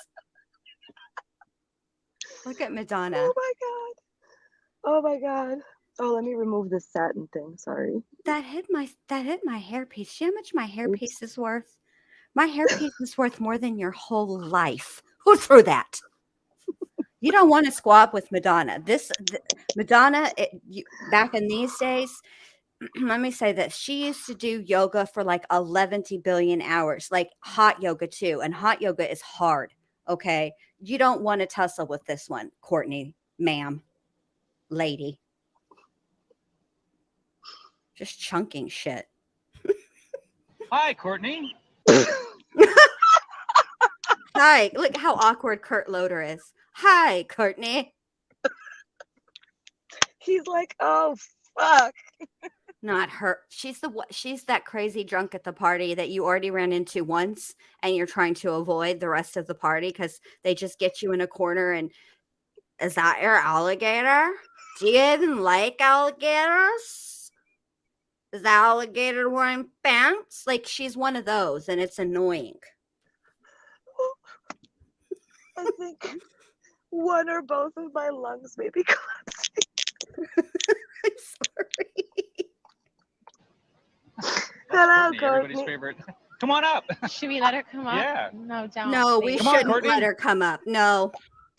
Look at Madonna. Oh my God. Oh my God. Oh, let me remove this satin thing. Sorry. That hit my hairpiece. See how much my hairpiece is worth? My hairpiece is worth more than your whole life. Who threw that? You don't want to squab with Madonna. Madonna, back in these days, let me say this. She used to do yoga for like 11 billion hours, like hot yoga too. And hot yoga is hard. Okay. You don't want to tussle with this one, Courtney, ma'am, lady. Just chunking shit. Hi, Courtney. Hi. Look how awkward Kurt Loder is. Hi, Courtney. He's like, oh, fuck. Not her. She's that crazy drunk at the party that you already ran into once and you're trying to avoid the rest of the party because they just get you in a corner and is that your alligator? Do you even like alligators? Is the alligator wearing pants? Like she's one of those and it's annoying. I think one or both of my lungs may be collapsing. I'm sorry. Hello, Courtney, everybody's Courtney. favorite. Come on up. should we let her come up? Yeah. No, don't. No, we please. shouldn't let her come up. No,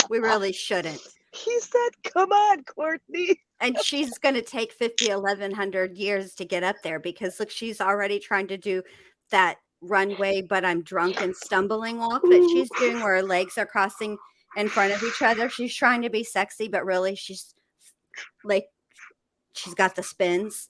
we really shouldn't. He said, come on, Courtney. And she's going to take 1,100 years to get up there because look, she's already trying to do that runway, but I'm drunk and stumbling walk that she's doing where her legs are crossing in front of each other. She's trying to be sexy, but really she's like, she's got the spins.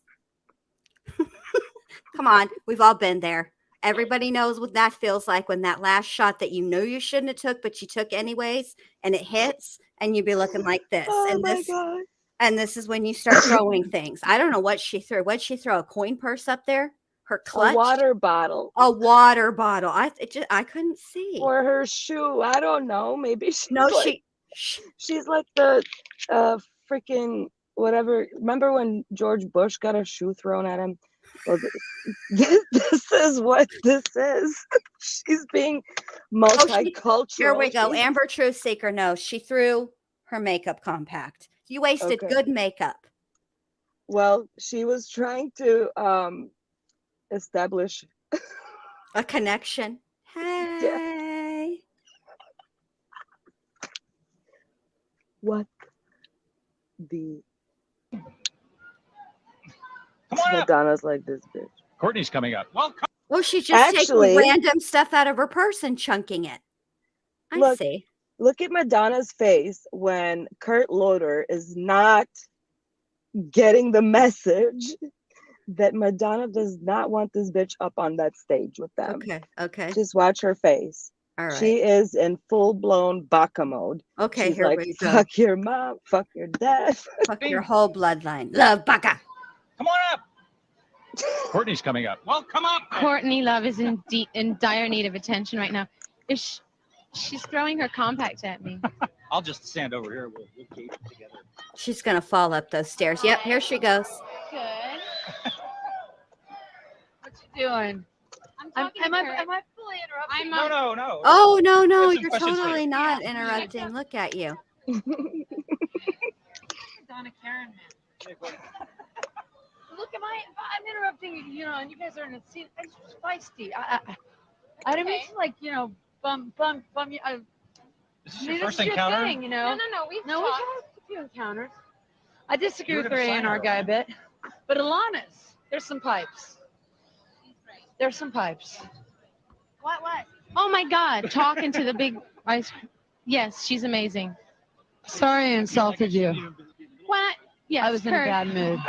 Come on. We've all been there. Everybody knows what that feels like when that last shot that you know you shouldn't have took, but you took anyways, and it hits and you'd be looking like this. Oh my God. And this is when you start throwing things. I don't know what she threw. What'd she throw? A coin purse up there? Her clutch? A water bottle. A water bottle. I couldn't see. Or her shoe. I don't know. Maybe she's she's like the freaking whatever. Remember when George Bush got a shoe thrown at him? Well, this is what this is. She's being multicultural. Here we go. Amber Truth Seeker knows. She threw her makeup compact. You wasted good makeup. Well, she was trying to establish a connection. Hey. What the Come on Madonna's like this bitch. Courtney's coming up. Welcome. Well, she's just taking random stuff out of her purse and chunking it. I see. Look at Madonna's face when Kurt Loder is not getting the message that Madonna does not want this bitch up on that stage with them. Okay. Just watch her face. All right. She is in full-blown baka mode. Okay, she's here like, we go. Fuck your mom, fuck your dad. Fuck your whole bloodline. Love baka. Come on up. Courtney's coming up. Well, come up. Courtney Love is in dire need of attention right now. If she's throwing her compact at me. I'll just stand over here. We'll gauge it together. She's gonna fall up those stairs. Yep, here she goes. Good. What you doing? Am I fully interrupting? No. Oh no, you're totally not interrupting. Look at you. Donna Karen, man. Look, I'm interrupting you, and you guys are in a scene. It's feisty. I didn't mean to, like, bum you. Is this your first encounter? Thing, No, we've had a few encounters. I disagree with the A&R guy a bit, but Alana's, there's some pipes. There's some pipes. What? Oh my God! Talking to the big ice. Yes, she's amazing. Sorry I insulted you. What? Yes, I was in a bad mood.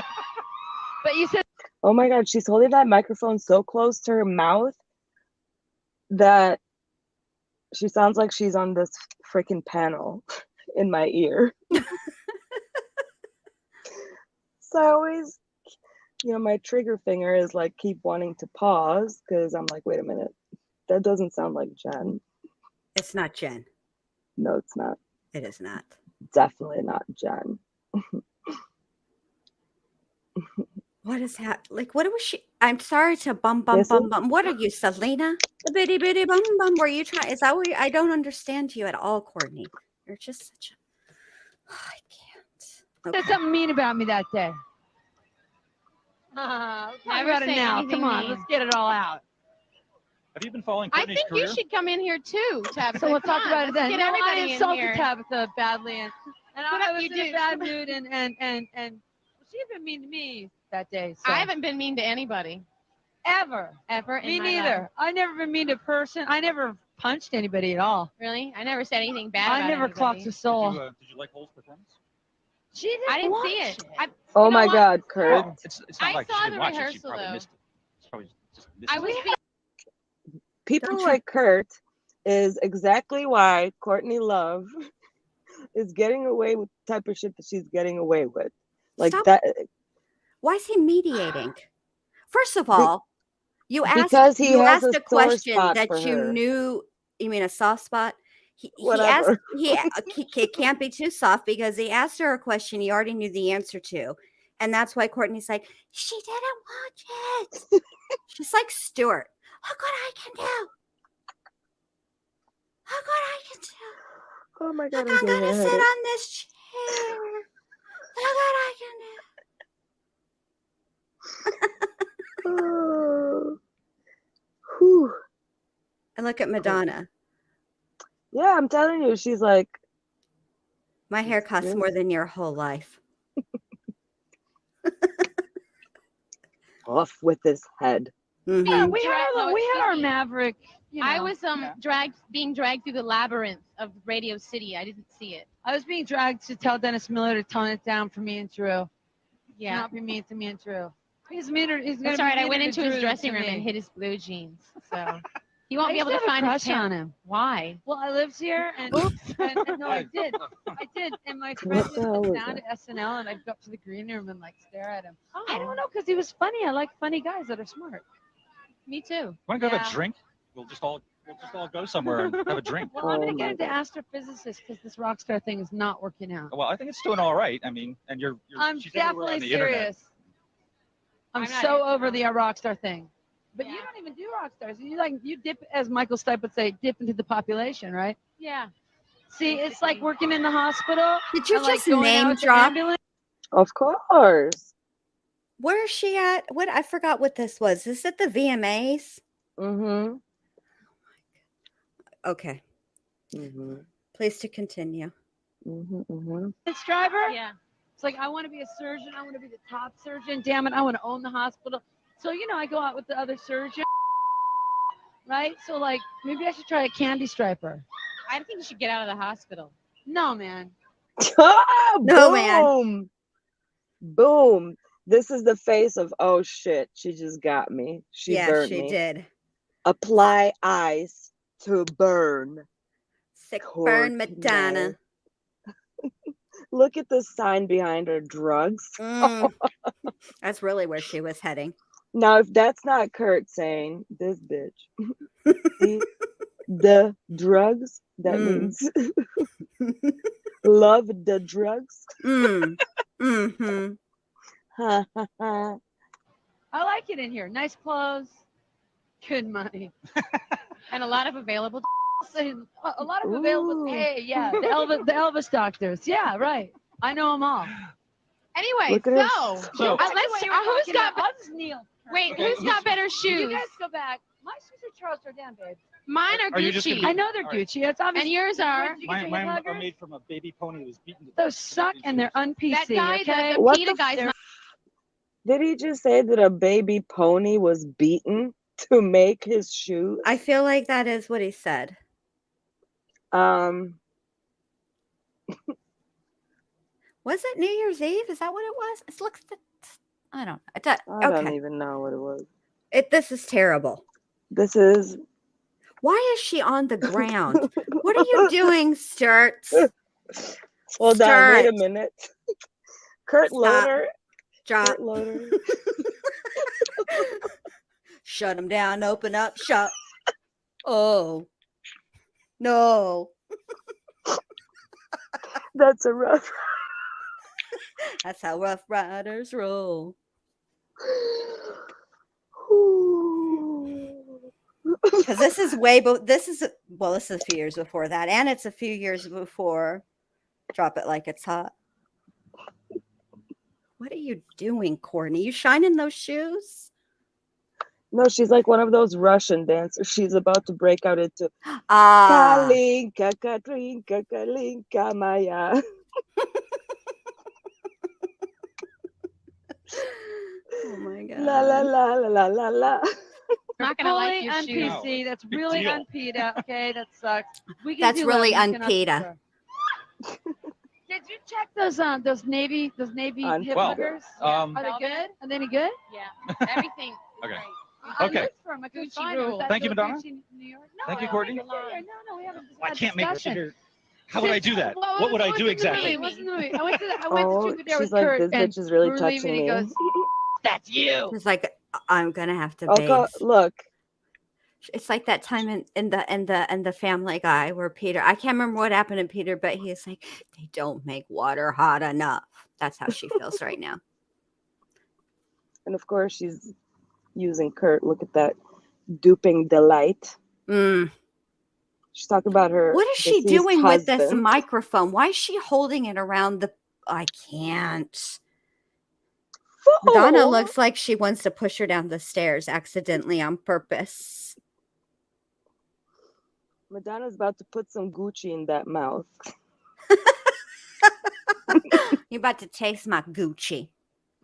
But you said. Oh my God, she's holding that microphone so close to her mouth that she sounds like she's on this freaking panel in my ear. So I always, my trigger finger is like keep wanting to pause because I'm like, wait a minute, that doesn't sound like Jenn. It's not Jenn. No, it's not. It is not. Definitely not Jenn. What is that? Like, what was she? I'm sorry to bum. What are you, Selena? The bitty bum. Were you trying? Is that what I don't understand you at all, Courtney? You're just such a. Oh, I can't. Okay. Said something mean about me that day. Never about it say now. anything Come on, mean. let's get it all out. Have you been following I Courtney's think career? you should come in here too, Tabitha. So we'll talk Come about on, it then. let's No, get I everybody in insulted here. Tabitha badly, and I was you in a do. bad mood, and she been mean to me that day. So. I haven't been mean to anybody. Ever. In Me my neither. life. I never been mean to a person. I never punched anybody at all. Really? I never said anything bad I about never anybody. clocked a soul. Did you like Hole's performance? She didn't I didn't watch see it. Oh You know my what? God, Kurt. Well, it's not I like saw she didn't the watch it. She rehearsal, probably though. missed it. She probably just missed I it. was People like Kurt is exactly why Courtney Love is getting away with the type of shit that she's getting away with. Like Stop. that. Why is he mediating? First of all, you asked because he has a a sore question spot that for you her. knew. You mean a soft spot? He Whatever. asked. It can't be too soft because he asked her a question he already knew the answer to, and that's why Courtney's like, she didn't watch it. She's like, Stuart, look what I can do. Look what I can do. Oh my God, Look, I'm gonna sit on this chair. Look what I can do. Oh. Whew. And look at Madonna. Yeah, I'm telling you, she's like, My hair costs more than your whole life. off with his head. Mm-hmm. Yeah, we had our Maverick. I was being dragged through the labyrinth of Radio City. I didn't see it. I was being dragged to tell Dennis Miller to tone it down for me and Drew. Yeah. Not be mean to me and Drew. He's meaner. He's gonna. That's all right. be I went meaner into to his Drew dressing than room to and me. hit his blue jeans. So he won't I be able used to have find a his crush on pants. him. Why? Well, I lived here, and no, I did, and my friend What the hell would was sit down that? to SNL, and I'd go up to the green room and like stare at him. Oh. I don't know, because he was funny. I like funny guys that are smart. Me too. Want to go have Yeah. a drink? We'll just all go somewhere and have a drink. Well, I'm Oh gonna my get into God. astrophysicist because this rock star thing is not working out. Well, I think it's doing all right. I mean, and I'm she's everywhere on definitely the internet. serious. I'm I'm not so into over the rock star thing. But you Yeah. don't even do rock stars. You dip, as Michael Stipe would say, dip into the population, right? Yeah. See, it's like working in the hospital. Did you and, like, just going out name with the drop? ambulance. Of course. Where is she at? What? I forgot what this was. Is it the VMAs? Mm-hmm. Okay. Mm-hmm. Please to continue. Mm-hmm. Mm-hmm. This driver? Yeah. It's like, I want to be a surgeon. I want to be the top surgeon. Damn it, I want to own the hospital. So, I go out with the other surgeon, right? So, like, maybe I should try a candy striper. I think you should get out of the hospital. No, man. No, man. Boom. Boom. This is the face of, oh shit, she just got me. She burnt she me. did. Apply ice to burn. Sick burn, Courtney. Madonna. Look at the sign behind her, drugs. That's really where she was heading. Now, if that's not Kurt saying, this bitch, see, the drugs, that means love the drugs. Mm-hmm. I like it in here. Nice clothes, good money, And a lot of available. a lot of available. Hey, yeah, the Elvis doctors. Yeah, right. I know them all. Anyway, Look at so let's see. Who's got? I'll just kneel. Wait, Okay, who's got better You shoes? guys go back. My shoes are Charles Jourdan, babe. Mine are Are you just Gucci. gonna I know they're All right. Gucci. It's obvious. And yours are? Did you get your Mine hip are huggers? made from a baby pony that was beaten to death. Those suck and they're un-PC. That guy, okay? the What PETA the guy's f- not. Did he just say that a baby pony was beaten to make his shoes? I feel like that is what he said. Was it New Year's Eve? Is that what it was? It looks. I don't know. I don't even know what it was. This is terrible. This is. Why is she on the ground? What are you doing, Sturts? Hold on, wait a minute. Kurt Stop. Loder. Drop. Kurt Loder. Shut him down. Open up. Shut. Oh. No. That's a rough. That's how Rough Riders roll. Because this is this is a few years before that, and it's a few years before Drop It Like It's Hot. What are you doing, Courtney? You shining those shoes? No, she's like one of those Russian dancers. She's about to break out into Kalinka, Katrinka, Kalinka, Maya. Oh my god. La la la la la la la. I'm not gonna like your shoes. un-PC. That's really deal. un-PETA. Okay, that sucks. That's really un-PETA. Did you check those navy hip Well, huggers? um, Are they good? Are they any good? Yeah, everything. Okay. I Okay. looked for 'em. I couldn't Gucci find 'em. rule. Is that Thank you, still Madonna. Gucci in New York? No, Thank you, I Courtney. don't think it's there. No, we haven't. I can't make discussion. it. How would I do that? What would I do exactly? What's in the movie? I went to Oh, Truth or Dare she's with like, Kurt, this and bitch is really we were touching leaving, me. and he goes, "That's you." It's like I'm gonna have to Okay, bathe. look. It's like that time in the Family Guy where Peter. I can't remember what happened to Peter, but he's like, they don't make water hot enough. That's how she feels right now. And of course, she's using Kurt. Look at that duping delight. She's talking about her. What is she deceased doing with this husband. microphone? Why is she holding it around the? I can't. Fool. Madonna looks like she wants to push her down the stairs accidentally on purpose. Madonna's about to put some Gucci in that mouth. You're about to taste my Gucci.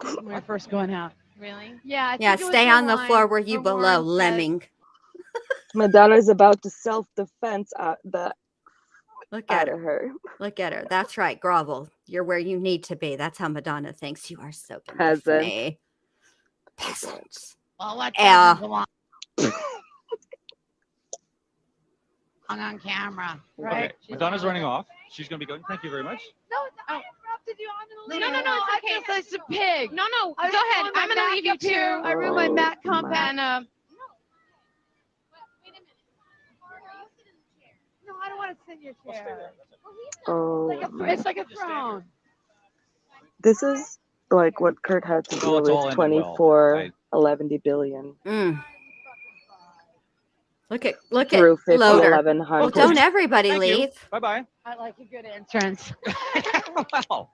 When we were first going out. Really? Yeah. I Yeah, think it was stay her on the floor line. where you Her below, line said, lemming. Madonna's about to self-defense Look out at of her. her. Look at her. That's right, grovel. You're where you need to be. That's how Madonna thinks. You are so good with Peasant. me. Peasants. Well, what Yeah. doesn't belong? Hung on camera. Right? Okay. Madonna's running off. She's going to be going. Thank you very much. No, I interrupted you. I'm gonna leave. No, I it's okay. feel such a pig. No, I go was ahead. pulling my I'm gonna back leave you up here. too. I ruined my Mac Oh, my. compact. And No, I don't want to sit in your I'll stay chair. there. That's it. Oh, It's like a throne. this is like what Kurt had to Well, deal it's all with. ended well. 24, 11 billion. Look at through 50, Loader. 1100. Well, don't everybody Thank you. leave. Bye-bye. I like a good entrance. Wow.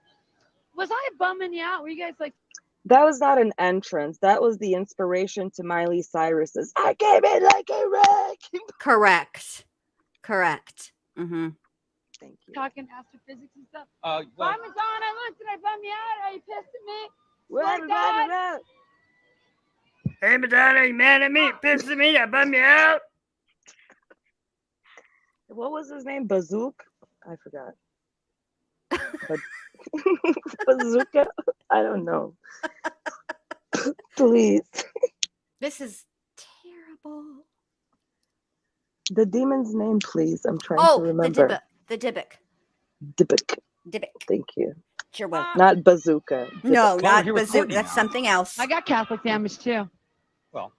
Was I bumming you out? Were you guys like, That was not an entrance. That was the inspiration to Miley Cyrus's "I came in like a wreck." Correct. Mm-hmm. Thank you. talking astrophysics and stuff? Well, Bye, Madonna. Look, did I bum you out? Are you pissed at me? Well, Like that? Hey, Madonna, you mad at me? Pissed at me? I bum you out? What was his name? Bazook? I forgot. But Bazooka? I don't know. Please. This is terrible. The demon's name, please. I'm trying to remember. The Dybbuk. Dybbuk. Dybbuk. Thank you. Sure will. Not bazooka. No, Well, not we're here with bazooka. Courtney That's now. something else. I got Catholic damage too. Well,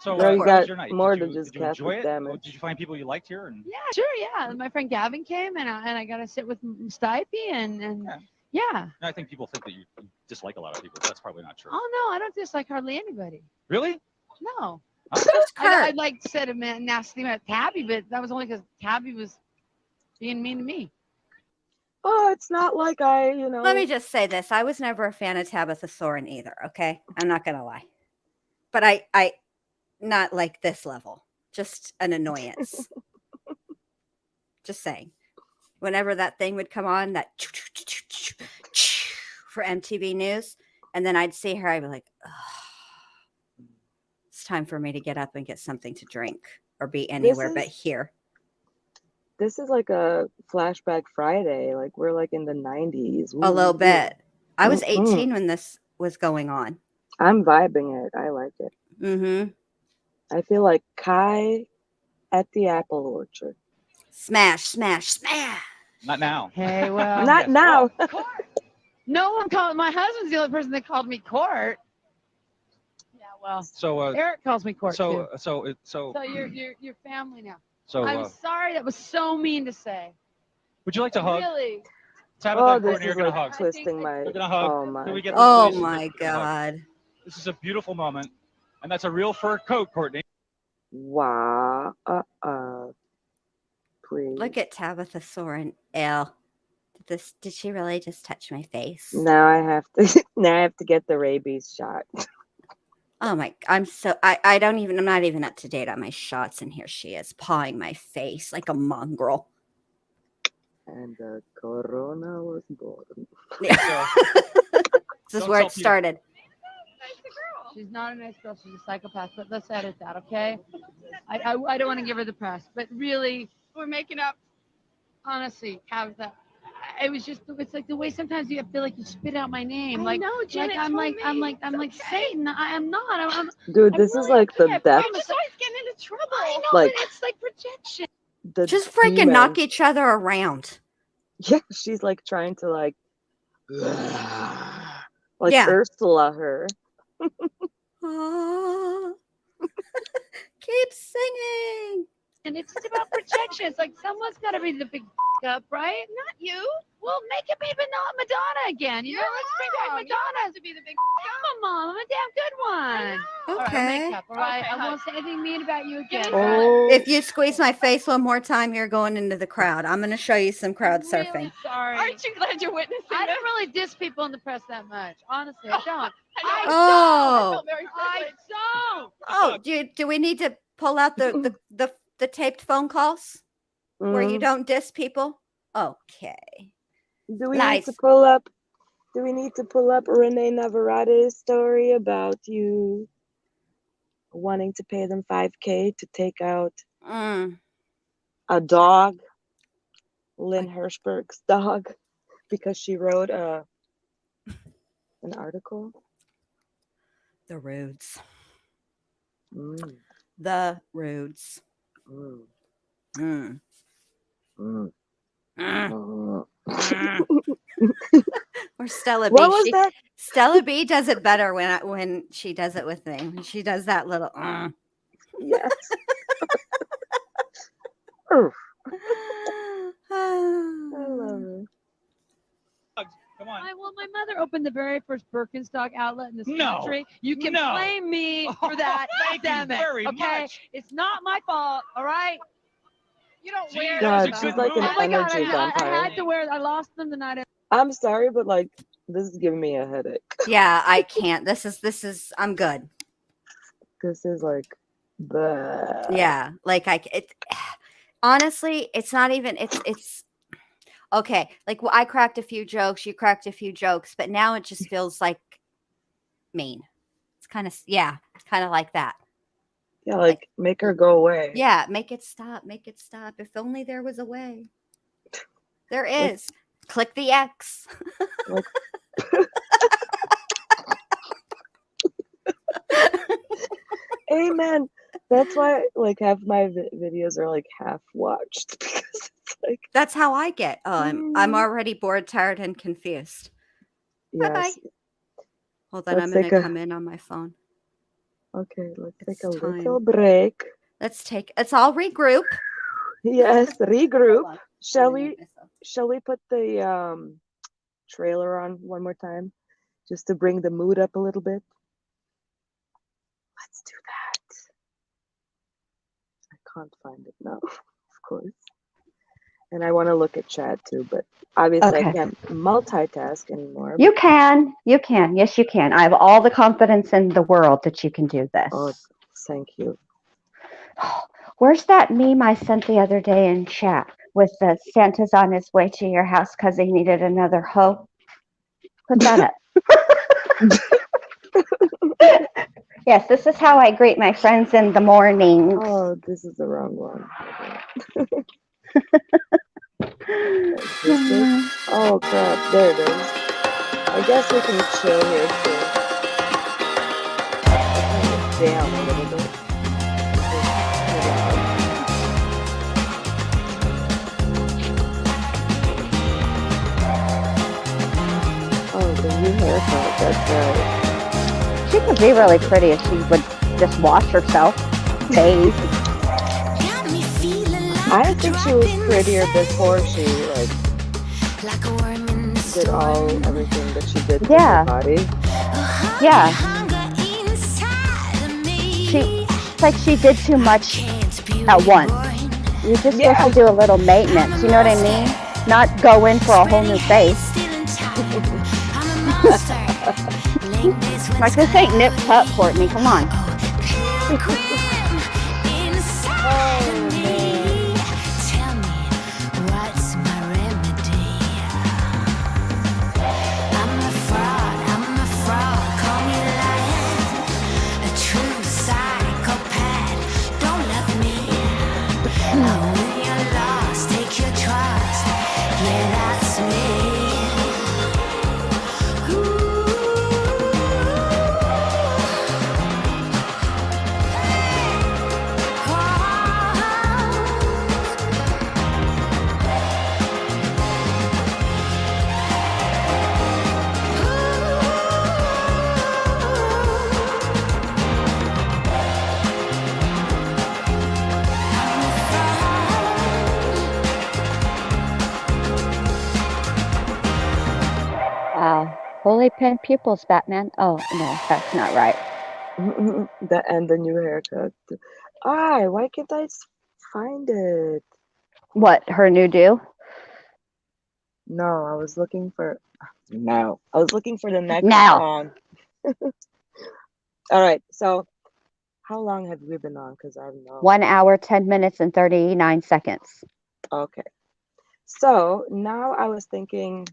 so No, you how got was your night? more Did than you, just did you enjoy Catholic it? damage. Oh, did you find people you liked here? And Yeah, sure, yeah. My friend Gavin came and I got to sit with Stipe and yeah. I think people think that you dislike a lot of people. That's probably not true. Oh no, I don't dislike hardly anybody. Really? No. Just I like said a man nasty about Tabby, but that was only because Tabby was being mean to me. Oh, it's not like Let me just say this. I was never a fan of Tabitha Soren either, okay? I'm not going to lie. But I not like this level. Just an annoyance. Just saying. Whenever that thing would come on, that for MTV News, and then I'd see her, I'd be like, oh, it's time for me to get up and get something to drink or be anywhere but here. This is like a flashback Friday. Like we're like in the 90s. A little bit. I was Mm-mm. 18 when this was going on. I'm vibing it. I like it. Mm-hmm. I feel like Kai at the apple orchard. Smash, smash, smash. Not now. Hey, well. Not now. No one called. My husband's the only person that called me Court. Yeah, well. So Eric calls me Court too. So you're family now. So I'm sorry. That was so mean to say. would you like to hug? Really? Tabitha and This Courtney are is gonna like hug. twisting my. They're gonna hug. Oh my. Can we get this, Oh please? my God. This is a beautiful moment, and that's a real fur coat, Courtney. Wow. Please. Look at Tabitha Soren. L. Did she really just touch my face? Now I have to. Now I have to get the rabies shot. Oh my! I'm not even up to date on my shots, and here she is pawing my face like a mongrel. And the corona was born. Yeah. This is where it started. She's not a nice girl. She's a psychopath. But let's edit that, okay? I don't want to give her the press, but really, we're making up. Honestly, have that. It was just. It's like the way sometimes you feel like you spit out my name. Like no, Jenn. Like I'm like Satan. I am not. Dude, this is like the death. I'm just always getting into trouble. I know, Like- but it's like projection. Just freaking demon. knock each other around. Yeah, she's like trying to like Yeah. Ursula her. Ah. Keep singing. And it's about projection. It's like someone's got to be the big up, right? Not you. Well, make it maybe not Madonna again. You know, let's bring back Madonna to be the big Come on, I'm a damn good one. All right, Okay. I'll make up, all right? I won't say anything mean about you again. Oh, If you squeeze my face one more time, you're going into the crowd. I'm going to show you some crowd Really surfing. sorry. Aren't you glad you're witnessing I this? don't really diss people in the press that much. Honestly, I don't. I know. Oh. I felt very I privileged. don't. Do we need to pull out the taped phone calls where you don't diss people? Okay. Do we Nice. need to pull up? Do we need to pull up Renee Navarrete's story about you wanting to pay them $5,000 to take out a dog, Lynn Hirschberg's dog, because she wrote an article? The Rudes. Mm, The Rudes. mm, Mm. mm, Mm. mm. Or Stella B. What was that? Stella B does it better when she does it with me. When she does that little. Yes. Oof, I love it. Come on. Well, my mother opened the very first Birkenstock outlet in this No. country. You can No. blame me for that. Thank you Damn it. very Okay, much. it's not my fault. All right. You don't Gee, wear that was God, a she's good like an move. Oh my God, energy I vampire. had to wear. I lost them the night. I'm sorry, but like this is giving me a headache. Yeah, I can't. This is. I'm good. This is like the Yeah, like honestly, it's not even. It's okay. Like I cracked a few jokes, you cracked a few jokes, but now it just feels like mean. It's kind of it's kind of like that. Yeah, like make her go away. Yeah, make it stop. Make it stop. If only there was a way. There is. Click the X. Like, amen. That's why like half my videos are like half watched because it's like that's how I get. Oh, I'm already bored, tired, and confused. yes. Bye-bye. Hold on, I'm gonna come in on my phone. Okay, let's take a little break. Let's all regroup. Yes, regroup. Shall we put the trailer on one more time just to bring the mood up a little bit? Let's do that. I can't find it now, of course. And I want to look at chat too, but obviously I can't multitask anymore. You can. You can. Yes, you can. I have all the confidence in the world that you can do this. Oh, thank you. Where's that meme I sent the other day in chat with the Santa's on his way to your house because he needed another hoe? Put that up. Yes, this is how I greet my friends in the morning. Oh, this is the wrong one. Oh crap, there it is. I guess we can chill here too. Down a little bit. Oh, the new haircut, that's right. She could be really pretty if she would just wash herself, bathe. I think she was prettier before she like did everything that she did to her body. Yeah. It's like she did too much at once. You're just supposed to do a little maintenance, you know what I mean? Not go in for a whole new face. Like this ain't nip tuck, Courtney. Come on. Fully pinned pupils, Batman. Oh, no, that's not right. And the new haircut. Why can't I find it? What, her new do? No, I was looking for... No. I was looking for the next song. All right, so how long have we been on? Because I have no... 1 hour, 10 minutes, and 39 seconds. Okay. So now I was thinking...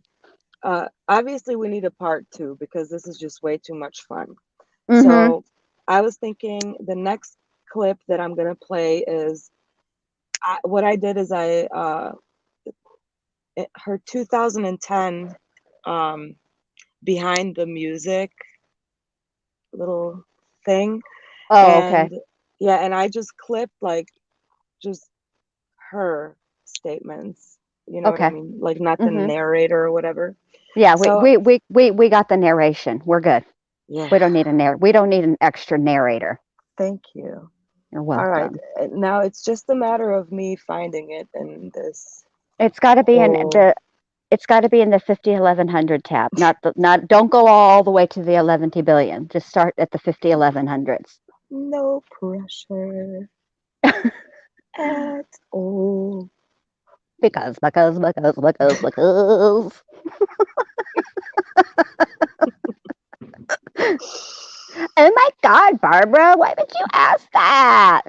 obviously we need a part 2 because this is just way too much fun. So I was thinking the next clip that I'm gonna play is what I did is her 2010 behind the music little thing. Okay. Yeah, and I just clipped like just her statements. You know what I mean? Like not the narrator or whatever. Yeah, we got the narration. We're good. Yeah. We don't need we don't need an extra narrator. Thank you. You're welcome. All right. Now it's just a matter of me finding it in this. It's got to be in It's got to be in the 50, 1100 tab. Not. Don't go all the way to the 11 billion. Just start at the 50, 1100s. No pressure at all. Because. Oh my God, Barbara, why would you ask that?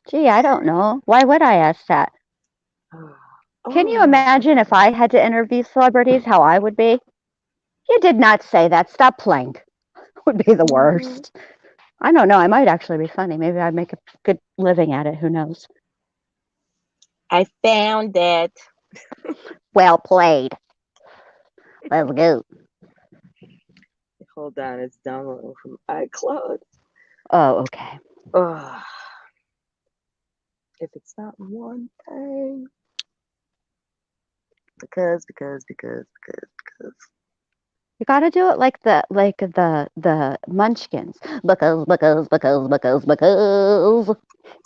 Gee, I don't know. Why would I ask that? Can you imagine if I had to interview celebrities, how I would be? You did not say that. Stop playing. Would be the worst. I don't know. I might actually be funny. Maybe I'd make a good living at it. Who knows? I found it. Well played. Let's go. Hold on, it's downloading from iCloud. Oh, okay. If it's not one thing. Because. You gotta do it like the Munchkins. Because.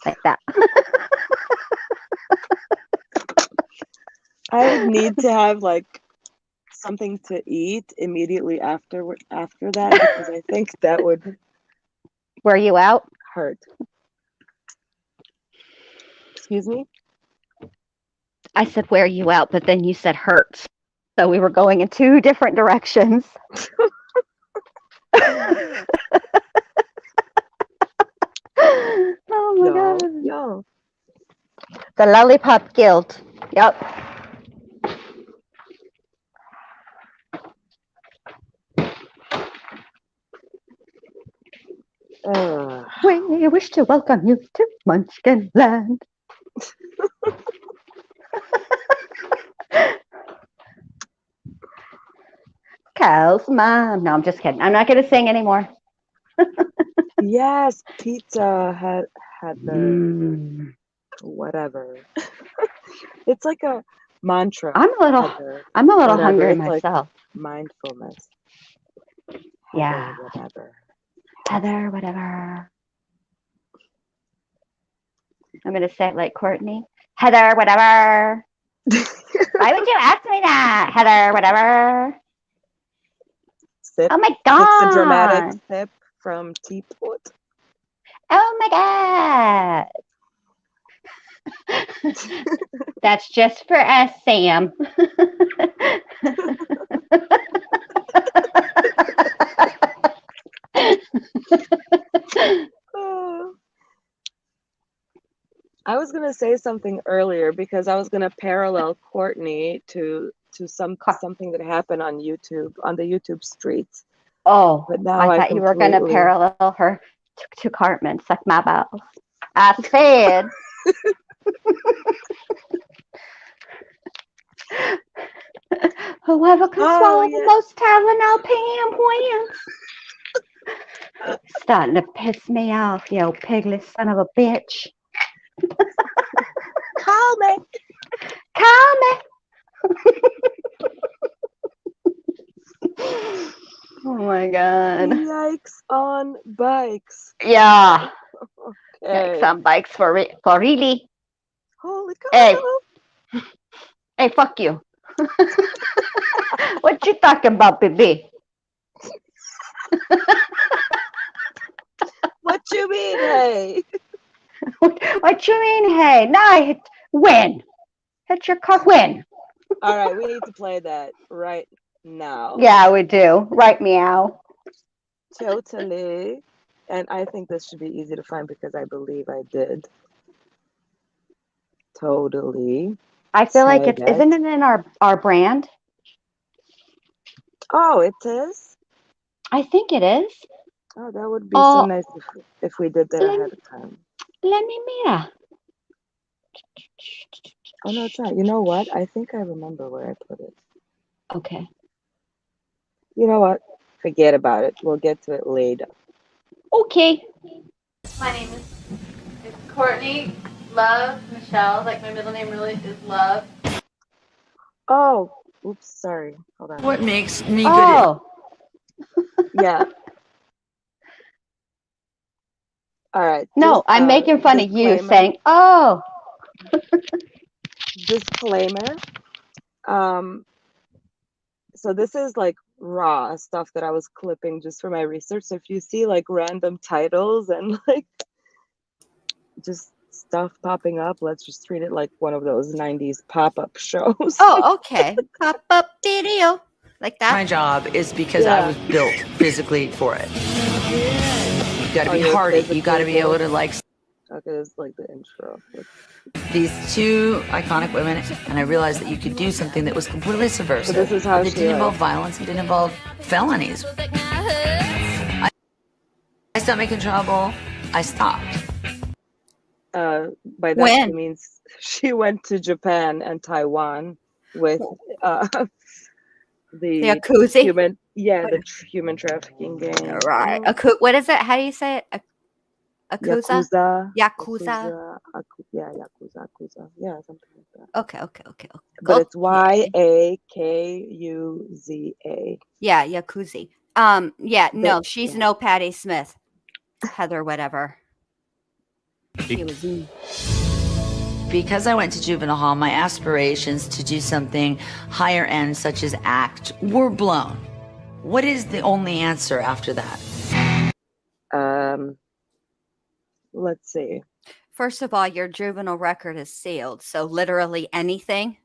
Like that. I would need to have like something to eat immediately after that, because I think that would wear you out. Hurt. Excuse me? I said wear you out, but then you said hurts. So we were going in two different directions. Oh my God. Yo. The lollipop guilt. Yep. We wish to welcome you to Munchkin Land. Cow's mom. No, I'm just kidding. I'm not going to sing anymore. Yes, pizza had the whatever. It's like a mantra. I'm a little whatever. hungry It's myself. Like mindfulness. Yeah. Whatever. Heather, whatever. I'm going to say it like Courtney. Heather, whatever. Why would you ask me that? Heather, whatever. Sip. Oh my God. It's a dramatic sip from teapot. Oh my God. That's just for us, Sam. I was gonna say something earlier because I was gonna parallel Courtney to something that happened on YouTube, on the YouTube streets. Oh, but now I thought you were gonna parallel her to Cartman. Suck my balls. I said. Whoever can swallow the most Tylenol pants wins. Starting to piss me off, you old piglet son of a bitch. Call me. Call me. Oh my God. Yikes on bikes. Yeah. Okay. Yikes on bikes for really. Holy cow. Hey, fuck you. What you talking about, baby? What you mean, hey? What you mean, hey? No, I hit win. Hit your car, win. All right, we need to play that right now. Yeah, we do. Right, meow. Totally. And I think this should be easy to find because I believe I did. Totally. I feel like isn't it in our brand? Oh, it is? I think it is. Oh, that would be so nice if we did that ahead of time. Let me mira. Oh, no, it's not. You know what? I think I remember where I put it. Okay. You know what? Forget about it. We'll get to it later. Okay. My name is Courtney Love Michelle. Like, my middle name really is Love. Oh, oops, sorry. Hold on. What makes me good? Oh. Yeah. All right. No, I'm making fun of you saying, oh. disclaimer. So this is like raw stuff that I was clipping just for my research. So if you see like random titles and like just stuff popping up, let's just treat it like one of those 90s pop-up shows. Oh, okay. Pop-up video. Like that? My job is because I was built physically for it. You gotta be hardy. You gotta be able to like... Okay, it's like the intro. These two iconic women, and I realized that you could do something that was completely subversive. So this is how it didn't involve violence, it didn't involve felonies. I stopped making trouble. I stopped. By that she means she went to Japan and Taiwan with the Yakuza? human trafficking gang. Right. What is it? How do you say it? Yakuza? Yakuza, yeah, something like that. Okay. But it's Yakuza. Yeah, Yakuza. No, she's no Patti Smith. Heather, whatever. Because I went to juvenile hall, my aspirations to do something higher end, such as act, were blown. What is the only answer after that? Let's see. First of all, your juvenile record is sealed, so literally anything.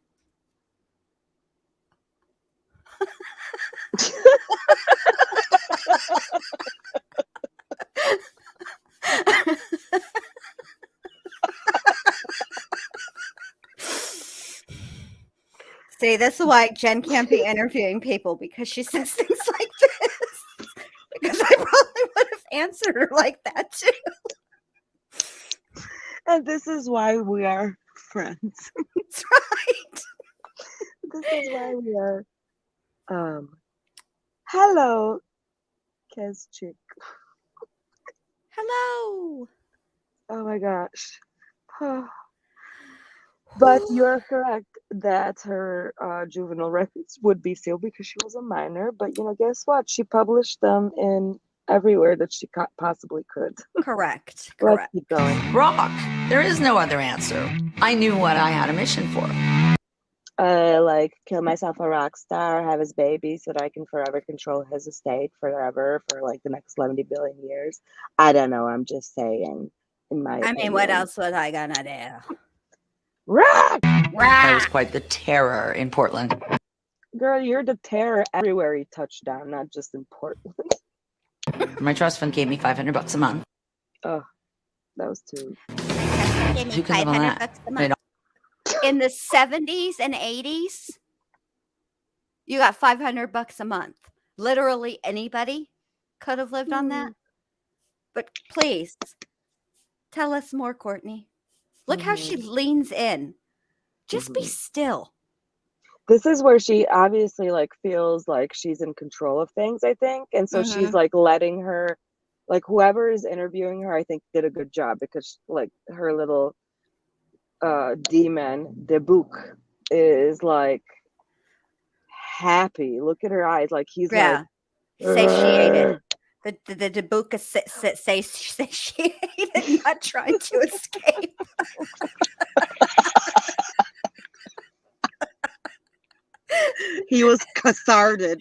See, this is why Jen can't be interviewing people, because she says things like this. Because I probably would have answered her like that too. And this is why we are friends. That's right. This is why we are. Hello, Kezchik. Hello. Oh my gosh. But you're correct that her juvenile records would be sealed because she was a minor. But guess what? She published them in everywhere that she possibly could. Correct. Let's keep going. Rock. There is no other answer. I knew what I had a mission for. Like kill myself a rock star, have his baby so that I can forever control his estate forever for like the next 70 billion years. I don't know. I'm just saying. In my opinion. What else was I gonna do? Rock! I was quite the terror in Portland. Girl, you're the terror everywhere you touch down, not just in Portland. My trust fund gave me $500 a month. Oh, that was too. Who can live on that? In the 70s and 80s, you got $500 a month. Literally anybody could have lived on that. But please, tell us more, Courtney. Look how she leans in. Just be still. This is where she obviously like feels like she's in control of things, I think. And so she's like letting her, like whoever is interviewing her, I think did a good job, because like her little demon, the book, is like happy. Look at her eyes. Like he's like satiated. The book is satiated, not trying to escape. He was catharted.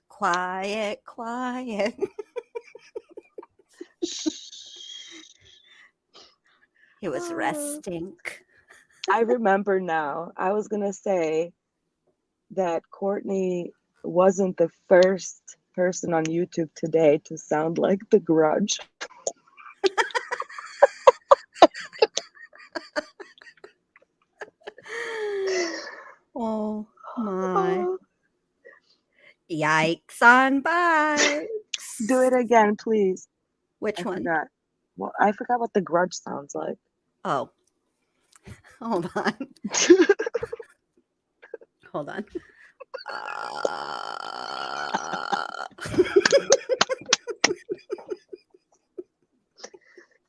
Quiet. He was resting. I remember now. I was gonna say that Courtney wasn't the first person on YouTube today to sound like The Grudge. Oh my. Yikes on bikes. Do it again, please. Which one? Forgot. Well, I forgot what The Grudge sounds like. Oh. Hold on. Hold on.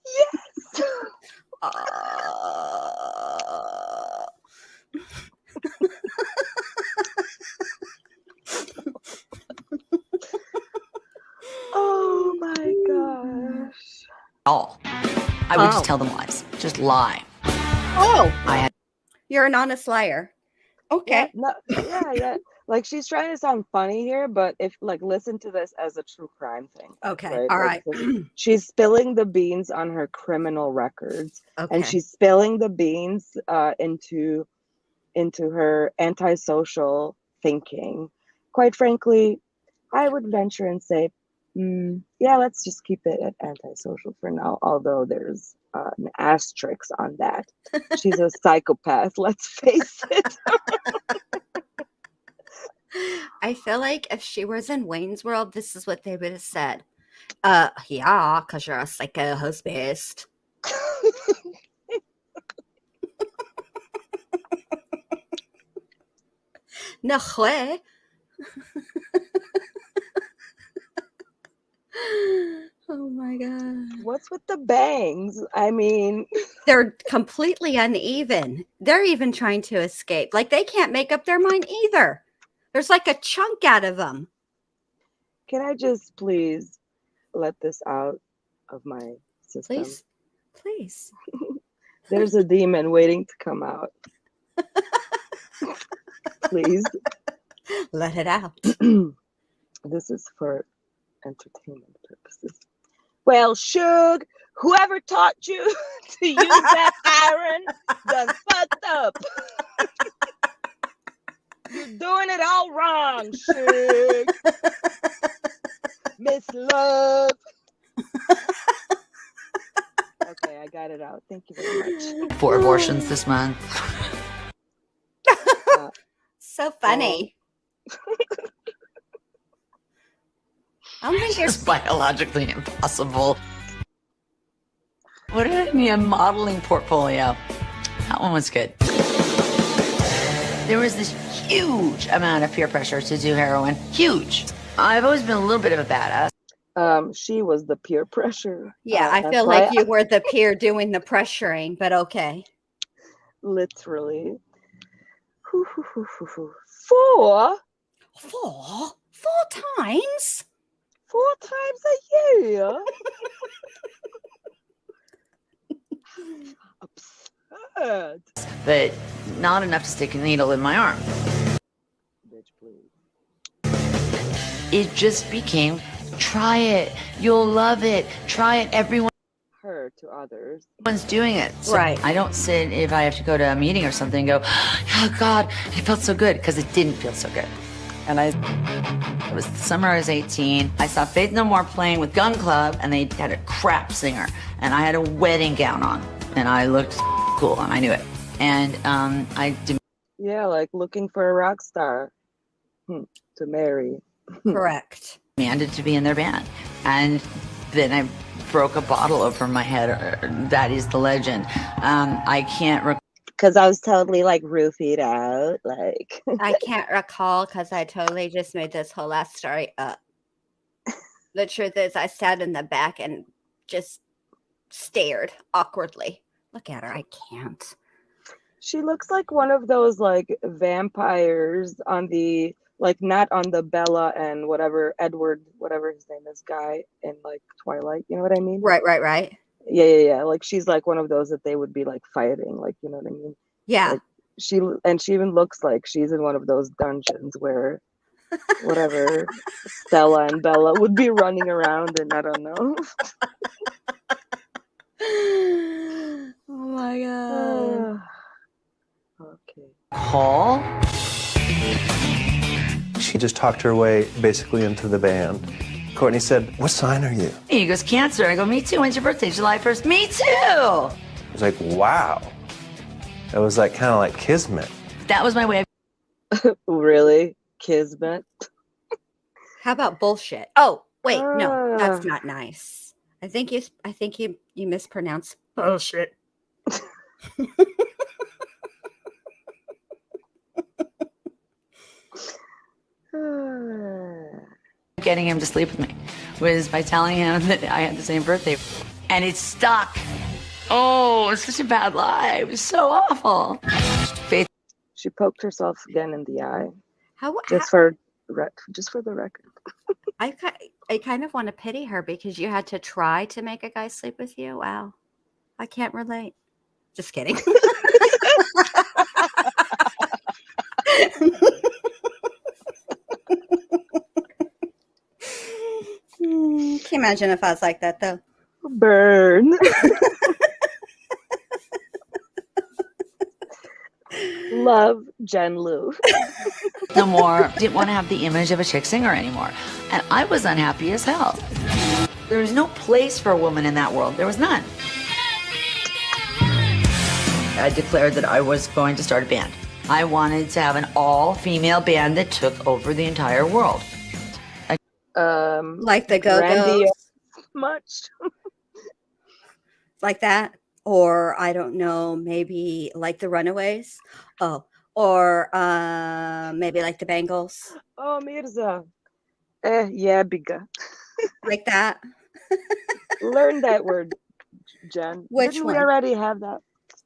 Yes. Oh my gosh. I would just tell them lies. Just lie. Oh, I had. You're an honest liar. Okay. Yeah. Like she's trying to sound funny here, but if like listen to this as a true crime thing. Okay. Right? All Like, right. she's spilling the beans on her criminal records, Okay. and she's spilling the beans into her antisocial thinking. Quite frankly, I would venture and say, yeah, let's just keep it at antisocial for now, although there's an asterisk on that. She's a psychopath, let's face it. I feel like if she was in Wayne's World, this is what they would have said. Yeah, because you're a psycho-husband. No way. Oh my god. What's with the bangs? I mean, they're completely uneven. They're even trying to escape. Like they can't make up their mind either. There's like a chunk out of them. Can I just please let this out of my system? Please. There's a demon waiting to come out. Please. Let it out. This is for entertainment purposes. Well, Suge, whoever taught you to use that iron done fucked up. You're doing it all wrong, Suge. Miss Love. Okay, I got it out. Thank you very much. 4 abortions this month. So funny. I don't think it's biologically impossible. What did I need? A modeling portfolio. That one was good. There was this huge amount of peer pressure to do heroin. Huge. I've always been a little bit of a badass. She was the peer pressure. Yeah, I feel like you were the peer doing the pressuring, but okay. Literally. 4 times? 4 times a year? Absurd. But not enough to stick a needle in my arm. Bitch, please. It just became, try it. You'll love it. Try it. Everyone. Her to others. Everyone's doing it. So right. I don't sit, if I have to go to a meeting or something, and go, oh God, it felt so good, because it didn't feel so good. And it was the summer I was 18. I saw Faith No More playing with Gun Club, and they had a crap singer. And I had a wedding gown on, and I looked cool, and I knew it. And yeah, like looking for a rock star to marry. Correct. Demanded to be in their band. And then I broke a bottle over my head. That is the legend. I can't because I was totally like roofied out. Like I can't recall because I totally just made this whole last story up. The truth is, I sat in the back and just stared awkwardly. Look at her. I can't. She looks like one of those like vampires on the like not on the Bella and whatever Edward, whatever his name is, guy in like Twilight. You know what I mean? Right. Yeah. Like she's like one of those that they would be like fighting. Like, you know what I mean? Yeah. Like, she even looks like she's in one of those dungeons where whatever Stella and Bella would be running around, and I don't know. Oh my god. Okay. Call. She just talked her way basically into the band. Courtney said, "What sign are you?" He goes, Cancer. I go, me too. When's your birthday? July 1st. Me too. I was like, wow. It was like kind of like kismet. That was my way of really? Kismet? How about bullshit? Oh, wait, no, that's not nice. I think you mispronounced bullshit. Getting him to sleep with me was by telling him that I had the same birthday. And it stuck. Oh, it's such a bad lie. It was so awful. Faith. She poked herself again in the eye. Just for the record. I kind of want to pity her because you had to try to make a guy sleep with you. Wow. I can't relate. Just kidding. Can you imagine if I was like that, though? Burn. Love, Jenn Lou. No more. Didn't want to have the image of a chick singer anymore. And I was unhappy as hell. There was no place for a woman in that world. There was none. I declared that I was going to start a band. I wanted to have an all-female band that took over the entire world. Like the Go-Go's? Much. Like that? Or, I don't know, maybe like the Runaways? Oh, or maybe like the Bangles? Oh, Mirza. Yeah, bigger. Like that? Learn that word, Jen. Which Didn't one? we already have that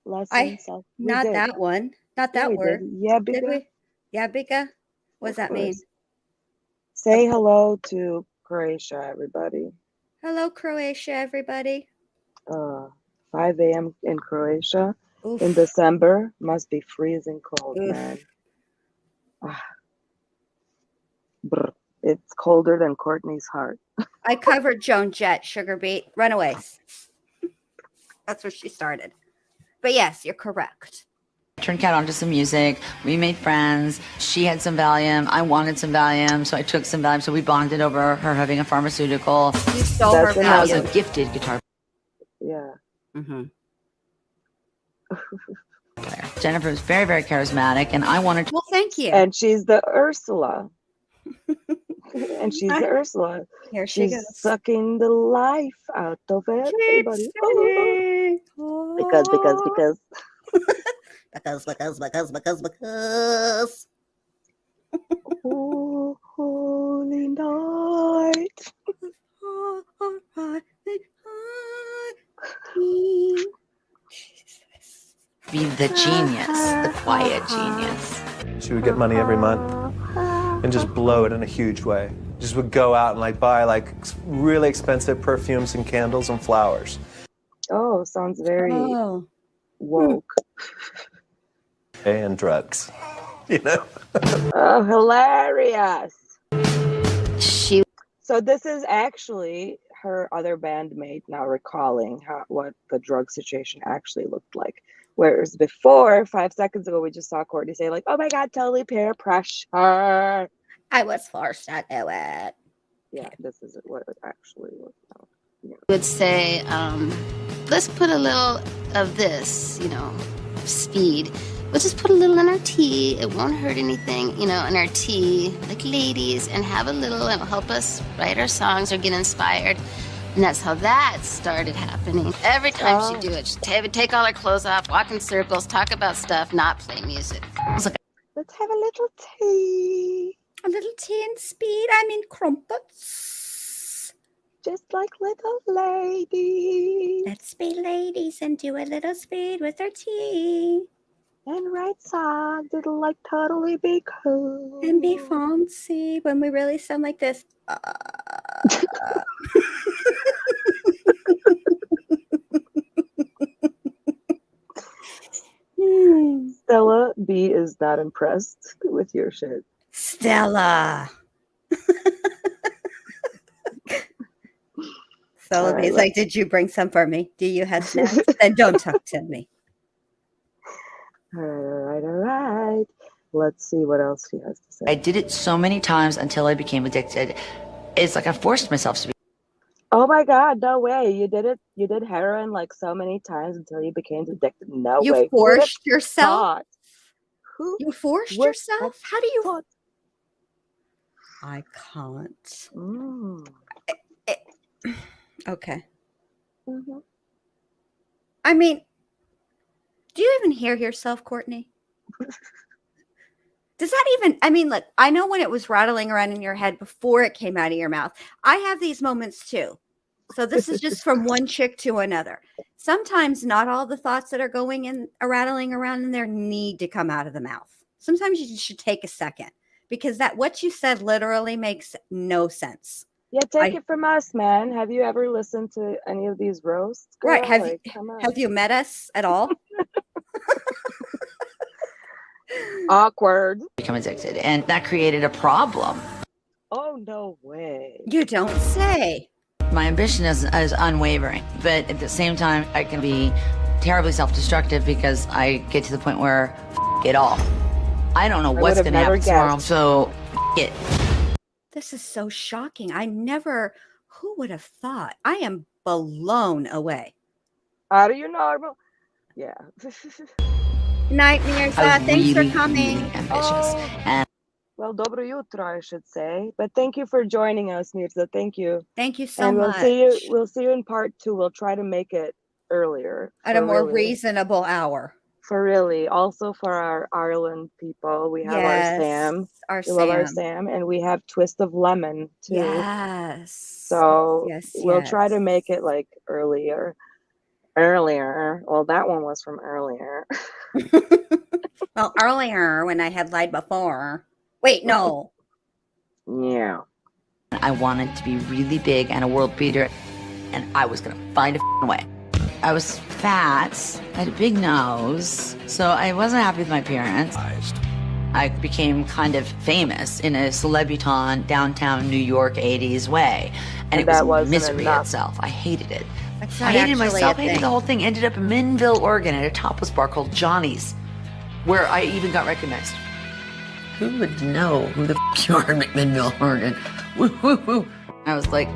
lesson? Not did. that one. Not that word. Yeah, Did bigger. we? Yeah, bigger. What does that mean? Say hello to Croatia, everybody. Hello, Croatia, everybody. 5 a.m. in Croatia Oof. in December must be freezing cold, Oof. man. Brr. It's colder than Courtney's heart. I covered Joan Jett, Sugar Beat, Runaways. That's where she started. But yes, you're correct. Turned Cat onto some music. We made friends. She had some Valium. I wanted some Valium, so I took some Valium. So we bonded over her having a pharmaceutical. You stole her Valium. I was a Valium. gifted guitar Yeah. Mm-hmm. player. Jennifer was very, very charismatic, and I wanted to. Well, thank you. And she's the Ursula. And she's the Ursula. Here she She's goes. sucking the life out of everybody. Oh. Because. Because. Oh, holy night. Be the genius, the quiet genius. She would get money every month and just blow it in a huge way. Just would go out and like buy like really expensive perfumes and candles and flowers. Oh, sounds very woke. And drugs, you know? Oh, hilarious. She. So this is actually her other bandmate now recalling what the drug situation actually looked like. Whereas before, 5 seconds ago, we just saw Courtney say like, oh my God, totally peer pressure. I was forced to do it. Yeah, this is what it actually was. Would say, let's put a little of this, speed. We'll just put a little in our tea. It won't hurt anything, in our tea, like ladies, and have a little. It'll help us write our songs or get inspired. And that's how that started happening. Every time she'd do it, she'd take all her clothes off, walk in circles, talk about stuff, not play music. Let's have a little tea. A little tea and speed. I mean crumpets. Just like little ladies. Let's be ladies and do a little speed with our tea. And write songs that'll like totally be cool. And be fancy when we really sound like this. Stella B is not impressed with your shit. Stella. Stella All B is right, like, did you bring some for me? Do you have snacks? Then don't talk to me. All right. Let's see what else she has to say. I did it so many times until I became addicted. It's like I forced myself to be. Oh my God, no way. You did it. You did heroin like so many times until you became addicted. No You way. forced yourself? Thought? Who? You forced would yourself? have How do you? thought? I can't. Mm. Okay. Mm-hmm. I mean, do you even hear yourself, Courtney? Does that even, I mean, look, I know when it was rattling around in your head before it came out of your mouth. I have these moments too. So this is just from one chick to another. Sometimes not all the thoughts that are going in, rattling around in there need to come out of the mouth. Sometimes you should take a second because that what you said literally makes no sense. Yeah, take it from us, man. Have you ever listened to any of these roasts? Girl? Right. Like, come on. Have you met us at all? Awkward. Become addicted, and that created a problem. Oh, no way. You don't say. My ambition is unwavering, but at the same time, I can be terribly self-destructive because I get to the point where it all. I don't know what's going to happen tomorrow, so it. This is so shocking. Who would have thought? I am blown away. Out of your normal. Yeah. Night, Mirza. Thanks for coming. Really ambitious. And well, dobro jutro, I should say. But thank you for joining us, Mirza. Thank you. Thank you so and much. We'll see you in part 2. We'll try to make it earlier. At a more reasonable hour. For really. Also for our Ireland people, we have our Sam. We love our Sam. And we have Twist of Lemon, too. Yes. So we'll try to make it like earlier. Well, that one was from earlier. Well, earlier when I had lied before. Wait, no. Yeah. I wanted to be really big and a world beater, and I was going to find a way. I was fat, I had a big nose, so I wasn't happy with my appearance. I became kind of famous in a celebutante downtown New York 80s way, and it was misery itself. I hated it. I hated myself, I hated the whole thing. Ended up in Minville, Oregon at a topless bar called Johnny's, where I even got recognized. Who would know who the f you are in McMinnville, Oregon? Woo, woo, woo. I was like,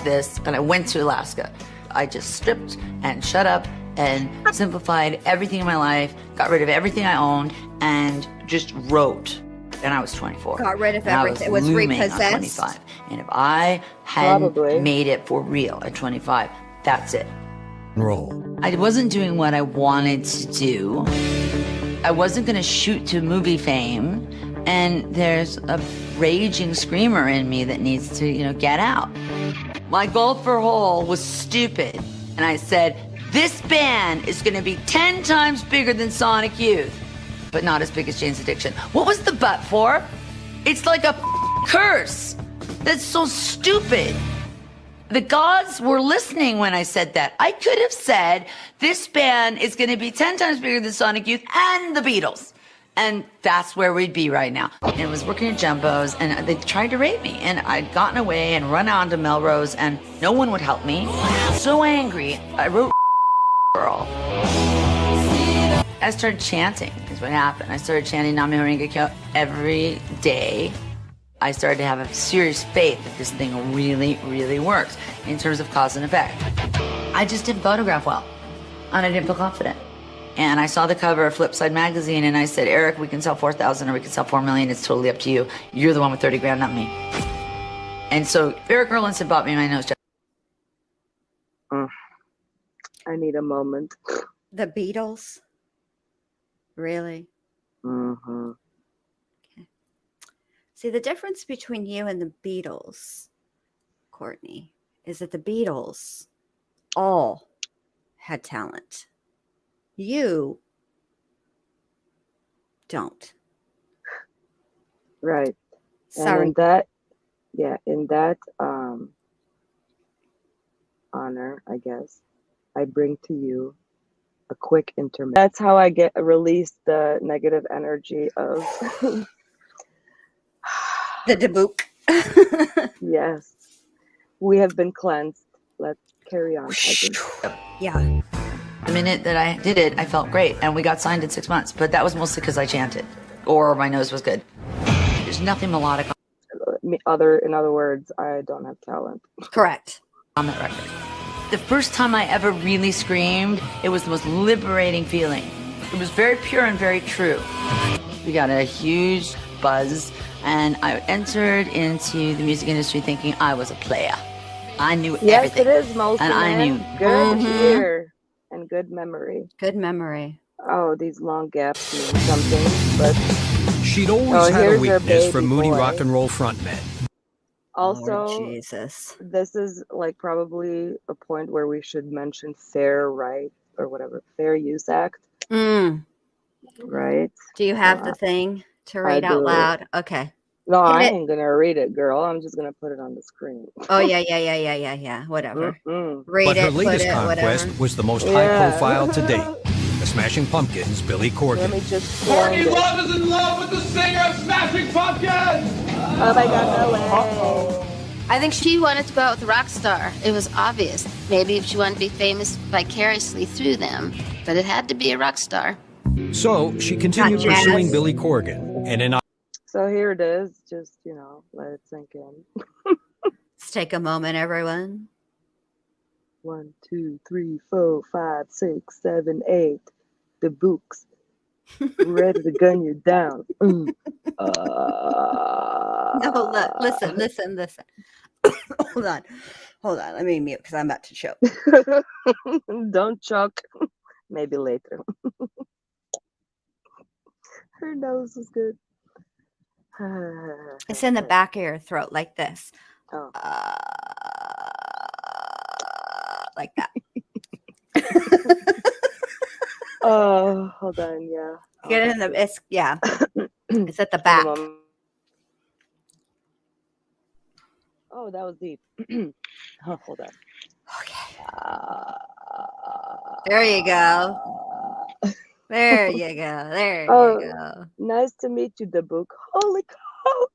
this, and I went to Alaska. I just stripped and shut up and simplified everything in my life, got rid of everything I owned, and just wrote. And I was 24. Got rid of everything. It was repossessed. On 25. And if I hadn't made it for real at 25, that's it. Roll. I wasn't doing what I wanted to do. I wasn't going to shoot to movie fame. And there's a raging screamer in me that needs to, get out. My goal for Hole was stupid. And I said, this band is going to be 10 times bigger than Sonic Youth, but not as big as Jane's Addiction. What was the but for? It's like a curse. That's so stupid. The gods were listening when I said that. I could have said, this band is going to be 10 times bigger than Sonic Youth and the Beatles. And that's where we'd be right now. And I was working at Jumbo's, and they tried to rape me. And I'd gotten away and run out to Melrose, and no one would help me. So angry, I wrote girl. I started chanting, is what happened. I started chanting Nami Horinga Kyo every day. I started to have a serious faith that this thing really, really works in terms of cause and effect. I just didn't photograph well, and I didn't feel confident. And I saw the cover of Flipside magazine, and I said, Eric, we can sell 4,000 or we can sell 4 million. It's totally up to you. You're the one with 30 grand, not me. And so Eric Erlinson bought me my nose job. I need a moment. The Beatles? Really? Mm-hmm. Okay. See, the difference between you and the Beatles, Courtney, is that the Beatles all had talent. You don't. Right. Sorry. And in that honor, I guess, I bring to you a quick intermission. That's how I release the negative energy of the debuuk. Yes. We have been cleansed. Let's carry on. Yeah. The minute that I did it, I felt great, and we got signed in 6 months. But that was mostly because I chanted, or my nose was good. There's nothing melodic. In other words, I don't have talent. Correct. On that record. The first time I ever really screamed, it was the most liberating feeling. It was very pure and very true. We got a huge buzz, and I entered into the music industry thinking I was a player. I knew everything. Yes, it is mostly. And I knew. Good ear. And good memory. Good memory. Oh, these long gaps mean something, but she'd always had a weakness for moody rock and roll frontmen. Also, Lord Jesus. This is like probably a point where we should mention Fair Use Act. Right? Do you have the thing to read out loud? Okay. No, I ain't gonna read it, girl. I'm just gonna put it on the screen. Oh yeah. Whatever. Mm-hmm. Read but it. Her latest conquest was the most high profile to date. the Smashing Pumpkins, Billy Corgan. Let me just Courtney find it. Love is in love with the singer of Smashing Pumpkins! Oh my God, no way. I think she wanted to go out with a rock star. It was obvious. Maybe if she wanted to be famous vicariously through them, but it had to be a rock star. So she continued pursuing Billy Corgan, and in So here it is. Just, you know, let it sink in. Let's take a moment, everyone. 1, 2, 3, 4, 5, 6, 7, 8. The books. Ready to gun you down. No, look, listen. Hold on. Let me mute because I'm about to choke. Don't choke. Maybe later. Her nose is good. It's in the back of your throat, like this. Oh. Like that. Oh, hold on. Yeah. Get it in the. It's It's at the back. Oh, that was deep. Oh, hold on. Okay. There you go. There you go. There you go. Nice to meet you, the book. Holy cow.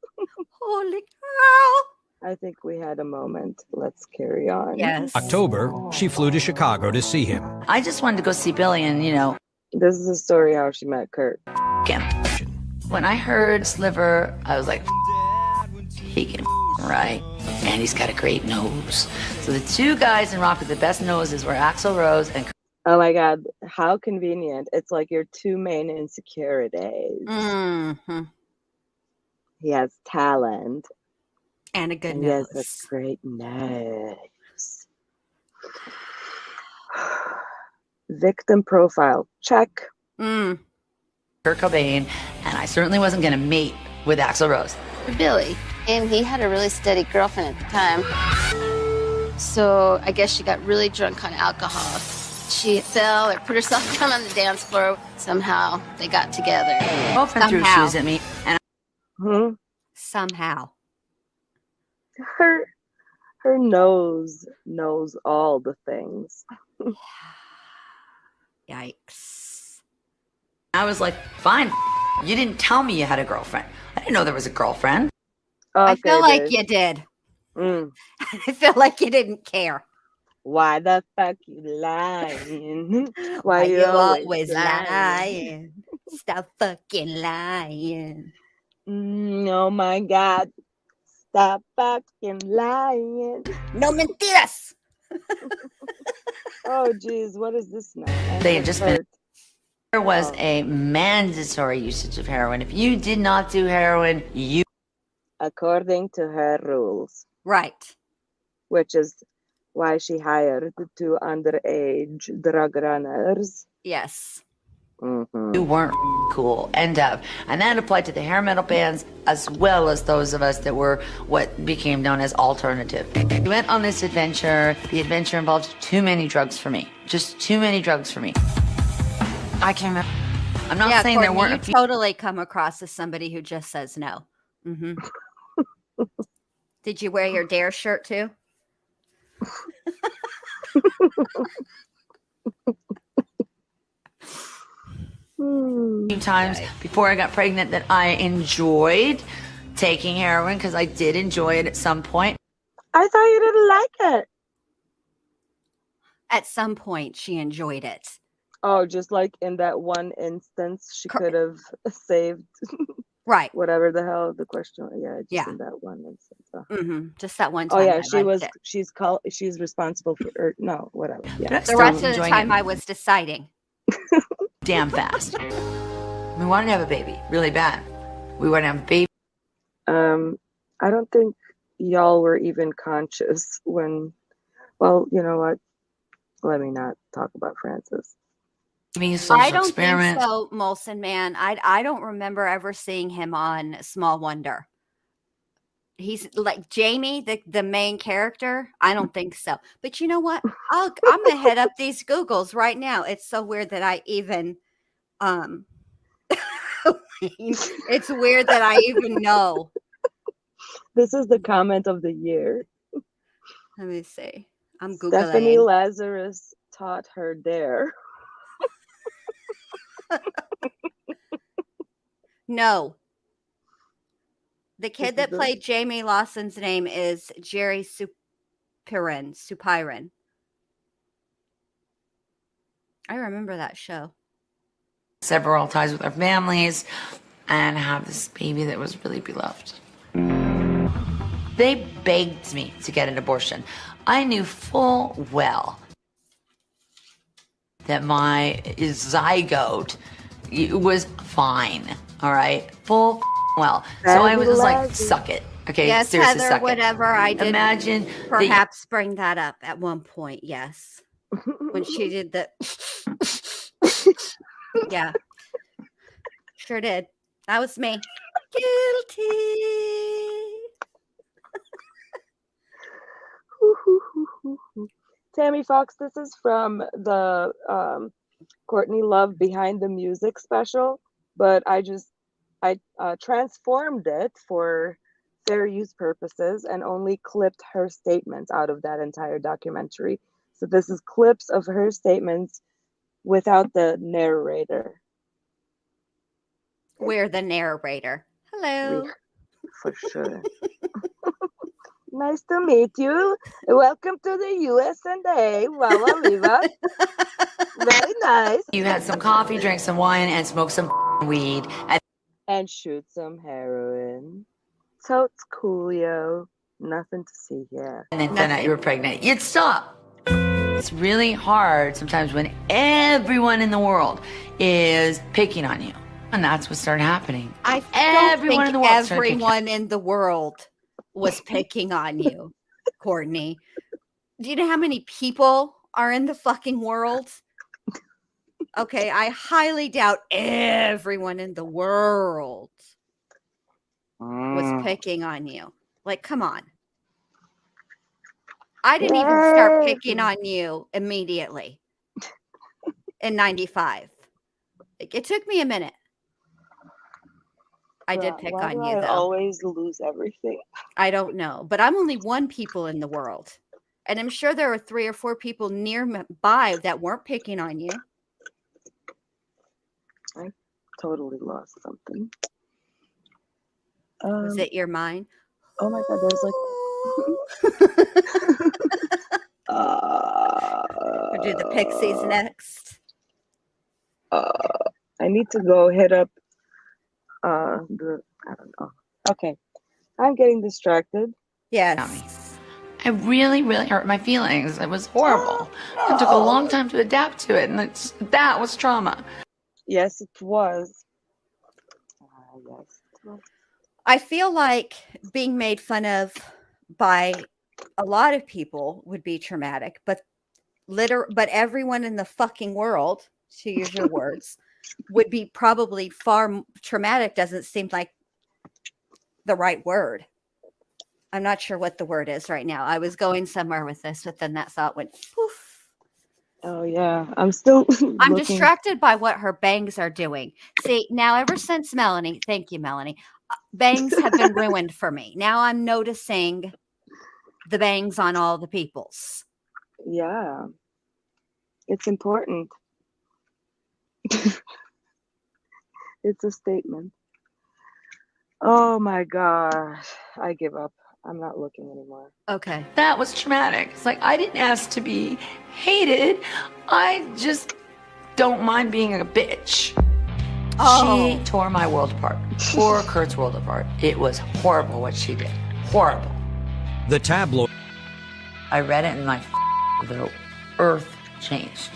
Holy cow. I think we had a moment. Let's carry on. Yes. October, she flew to Chicago to see him. I just wanted to go see Billy and, you know. This is the story how she met Kurt. Him. When I heard Sliver, I was like, he can right. And he's got a great nose. So the two guys in rock with the best noses were Axl Rose and Kurt. Oh my God, how convenient. It's like your two main insecurities. Mm-hmm. He has talent. And a good and nose. He has a great nose. Victim profile, check. Kurt Cobain, and I certainly wasn't going to mate with Axl Rose. Billy, and he had a really steady girlfriend at the time. So I guess she got really drunk on alcohol. She fell or put herself down on the dance floor. Somehow they got together. Both threw shoes at me. And Somehow. Her nose knows all the things. Yikes. I was like, fine. You didn't tell me you had a girlfriend. I didn't know there was a girlfriend. I feel like you did. Mm. I feel like you didn't care. Why the fuck you lying? Why you always lying? Stop fucking lying. Oh my God. Stop fucking lying. No mentiras. Oh, geez. What is this now? They had just been. There was a mandatory usage of heroin. If you did not do heroin, you. According to her rules. Right. Which is why she hired two underage drug runners. Yes. Mm-hmm. You weren't cool. End of. And that applied to the hair metal bands as well as those of us that were what became known as alternative. We went on this adventure. The adventure involved too many drugs for me. Just too many drugs for me. I can't remember. I'm not saying Courtney, there weren't. You totally come across as somebody who just says no. Mm-hmm. Did you wear your Dare shirt too? Few times before I got pregnant that I enjoyed taking heroin because I did enjoy it at some point. I thought you didn't like it. At some point, she enjoyed it. Oh, just like in that one instance, she could have saved. Right. Whatever the hell the question. Yeah. In that one instance. Mm-hmm. Just that one time. Oh yeah, she was. It. She's responsible for. No, whatever. Yeah. The rest of the time, I was deciding. Damn fast. We wanted to have a baby really bad. We wanted to have a baby. I don't think y'all were even conscious when. Well, you know what? Let me not talk about Francis. I don't think so, Molson man. I don't remember ever seeing him on Small Wonder. He's like Jamie, the main character. I don't think so. But you know what? I'm gonna head up these Googles right now. It's so weird that I even it's weird that I even know. This is the comment of the year. Let me see. I'm Googling. Stephanie Lazarus taught her Dare. No. The kid that played Jamie Lawson's name is Jerry Supiran. I remember that show. Several ties with our families and have this baby that was really beloved. They begged me to get an abortion. I knew full well that my zygote was fine, all right? Full well. So I was just like, suck it. Okay, yes, seriously, Heather, suck whatever. it. I did Imagine perhaps bring that up at one point, yes. When she did the yeah. Sure did. That was me. Guilty. Tammy Fox, this is from the Courtney Love Behind the Music special, but I transformed it for fair use purposes and only clipped her statements out of that entire documentary. So this is clips of her statements without the narrator. We're the narrator. Hello. For sure. Nice to meet you. Welcome to the USA. Wow, Viva. Very nice. you had some coffee, drank some wine, and smoked some weed. And shoot some heroin. So it's coolio. Nothing to see here. And then found out you were pregnant. You'd stop. It's really hard sometimes when everyone in the world is picking on you. And that's what started happening. Everyone in the world was picking on you, Courtney. Do you know how many people are in the fucking world? Okay, I highly doubt everyone in the world was picking on you. Like, come on. I didn't even start picking on you immediately in 95. It took me a minute. I did pick on you, though. I always lose everything. I don't know, but I'm only one people in the world. And I'm sure there are 3 or 4 people nearby that weren't picking on you. I totally lost something. Was it your mind? Oh my God, there's We'll do the Pixies next. I need to go hit up I don't know. Okay. I'm getting distracted. Yes. I really, really hurt my feelings. It was horrible. It took a long time to adapt to it, and that was trauma. Yes, it was. Yes. I feel like being made fun of by a lot of people would be traumatic, but everyone in the fucking world, to use your words, would be probably far traumatic. Doesn't seem like the right word. I'm not sure what the word is right now. I was going somewhere with this, but then that thought went poof. Oh yeah, I'm still I'm distracted by what her bangs are doing. See, now ever since Melanie, thank you, Melanie, bangs have been ruined for me. Now I'm noticing the bangs on all the peoples. Yeah, it's important. It's a statement. Oh my gosh, I give up. I'm not looking anymore. Okay. That was traumatic. It's like, I didn't ask to be hated. I just don't mind being a bitch. Oh. She tore my world apart. Tore Kurt's world apart. It was horrible what she did. Horrible. The tabloid. I read it and the earth changed.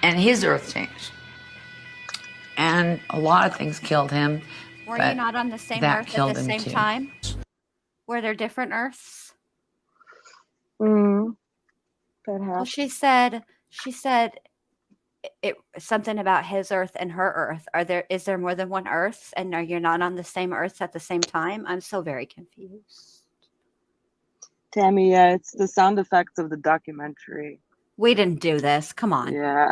And his earth changed. And a lot of things killed him. Were you not on the same earth at the same time? Were there different earths? Perhaps. Well, she said it something about his earth and her earth. Is there more than one earth, and are you not on the same earth at the same time? I'm so very confused. Tammy, yeah, it's the sound effects of the documentary. We didn't do this. Come on. Yeah.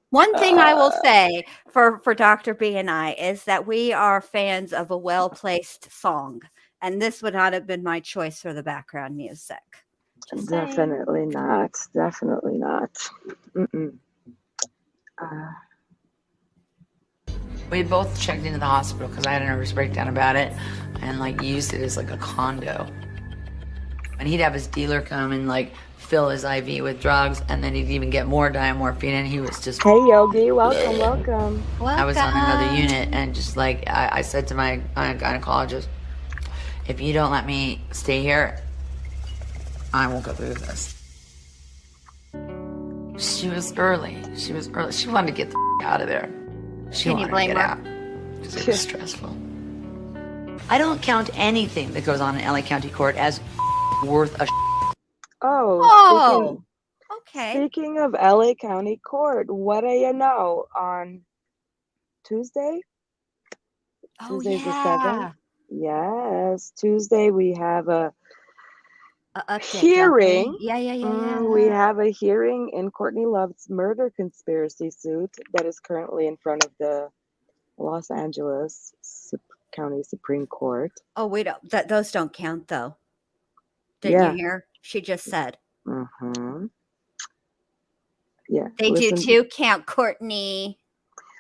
One thing I will say for Dr. B and I is that we are fans of a well-placed song, and this would not have been my choice for the background music. Just Definitely saying. not. Definitely not. Mm-mm. We both checked into the hospital because I had a nervous breakdown about it and like used it as like a condo. And he'd have his dealer come and like fill his IV with drugs, and then he'd even get more diamorphine, and he was just. Hey, Yogi, welcome, welcome. I was on another unit, and just like I said to my gynecologist, if you don't let me stay here, I won't go through this. She was early. She wanted to get the out of there. She Can you wanted to blame get her? out. 'Cause it was stressful. I don't count anything that goes on in LA County Court as worth a. Oh, okay. Speaking of LA County Court, what do you know? On Tuesday? Tuesday's the 7th? Yes. Tuesday we have a update, hearing. don't we? Yeah. We have a hearing in Courtney Love's murder conspiracy suit that is currently in front of the Los Angeles County Supreme Court. Oh, we don't. Those don't count, though. Didn't you hear? She just said. Mm-hmm. Yeah. They do too count, Courtney.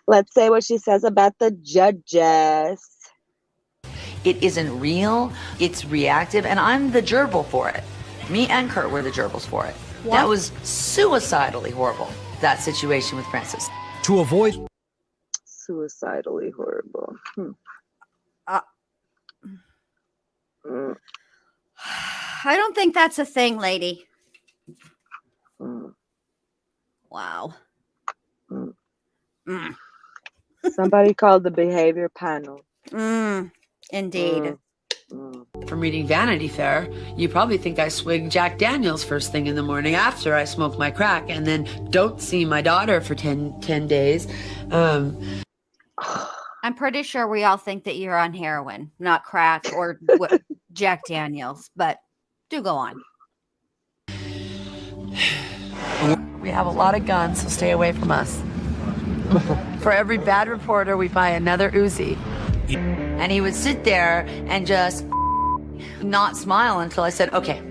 Let's say what she says about the judges. It isn't real. It's reactive, and I'm the gerbil for it. Me and Kurt were the gerbils for it. What? That was suicidally horrible, that situation with Francis. To avoid Suicidally horrible. I don't think that's a thing, lady. Wow. Somebody called the behavior panel. Indeed. From reading Vanity Fair, you probably think I swig Jack Daniels first thing in the morning after I smoke my crack and then don't see my daughter for 10 days. I'm pretty sure we all think that you're on heroin, not crack or Jack Daniels, but do go on. We have a lot of guns, so stay away from us. For every bad reporter, we buy another Uzi. And he would sit there and just not smile until I said, okay,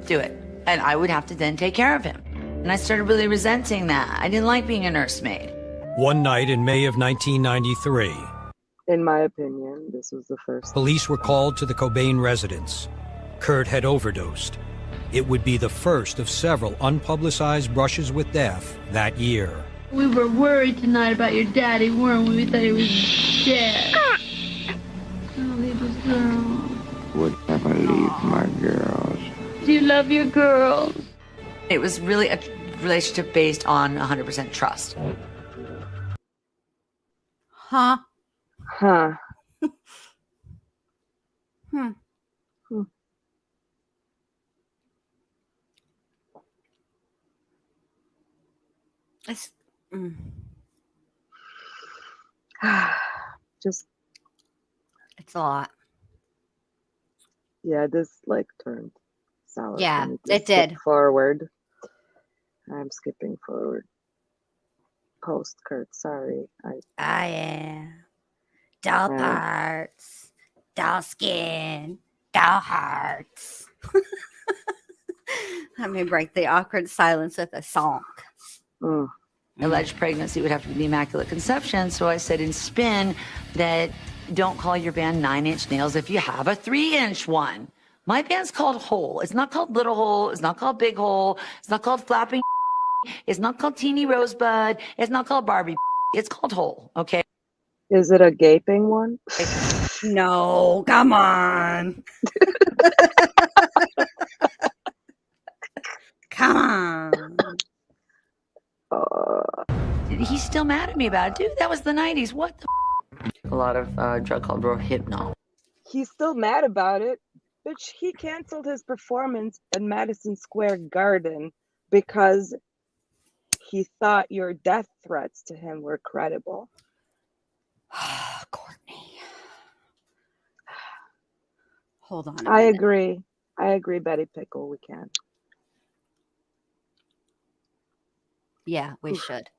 do it. And I would have to then take care of him. And I started really resenting that. I didn't like being a nursemaid. one night in May of 1993. In my opinion, this was the first. Police were called to the Cobain residence. Kurt had overdosed. It would be the first of several unpublicized brushes with death that year. We were worried tonight about your daddy, weren't we? We thought he was dead. Don't leave us girls. Would never leave my girls. Do you love your girls? It was really a relationship based on 100% trust. Huh? It's Just it's a lot. Yeah, this like turned sour. Yeah, Let me it just skip did. Forward. I'm skipping forward. Post Kurt, sorry. I am doll parts, doll skin, doll hearts. Let me break the awkward silence with a song. Alleged pregnancy would have to be the Immaculate Conception. So I said in spin that don't call your band 9 Inch Nails if you have a 3-inch one. My band's called Hole. It's not called Little Hole. It's not called Big Hole. It's not called Flapping. It's not called Teeny Rosebud. It's not called Barbie. It's called Hole, okay? Is it a gaping one? No, come on. Come on. He's still mad at me about it. Dude, that was the 90s. What the A lot of drug called Rohypnol. He's still mad about it, but he canceled his performance at Madison Square Garden because he thought your death threats to him were credible. Courtney. Hold on. I agree, Betty Pickle. We can. Yeah, we should.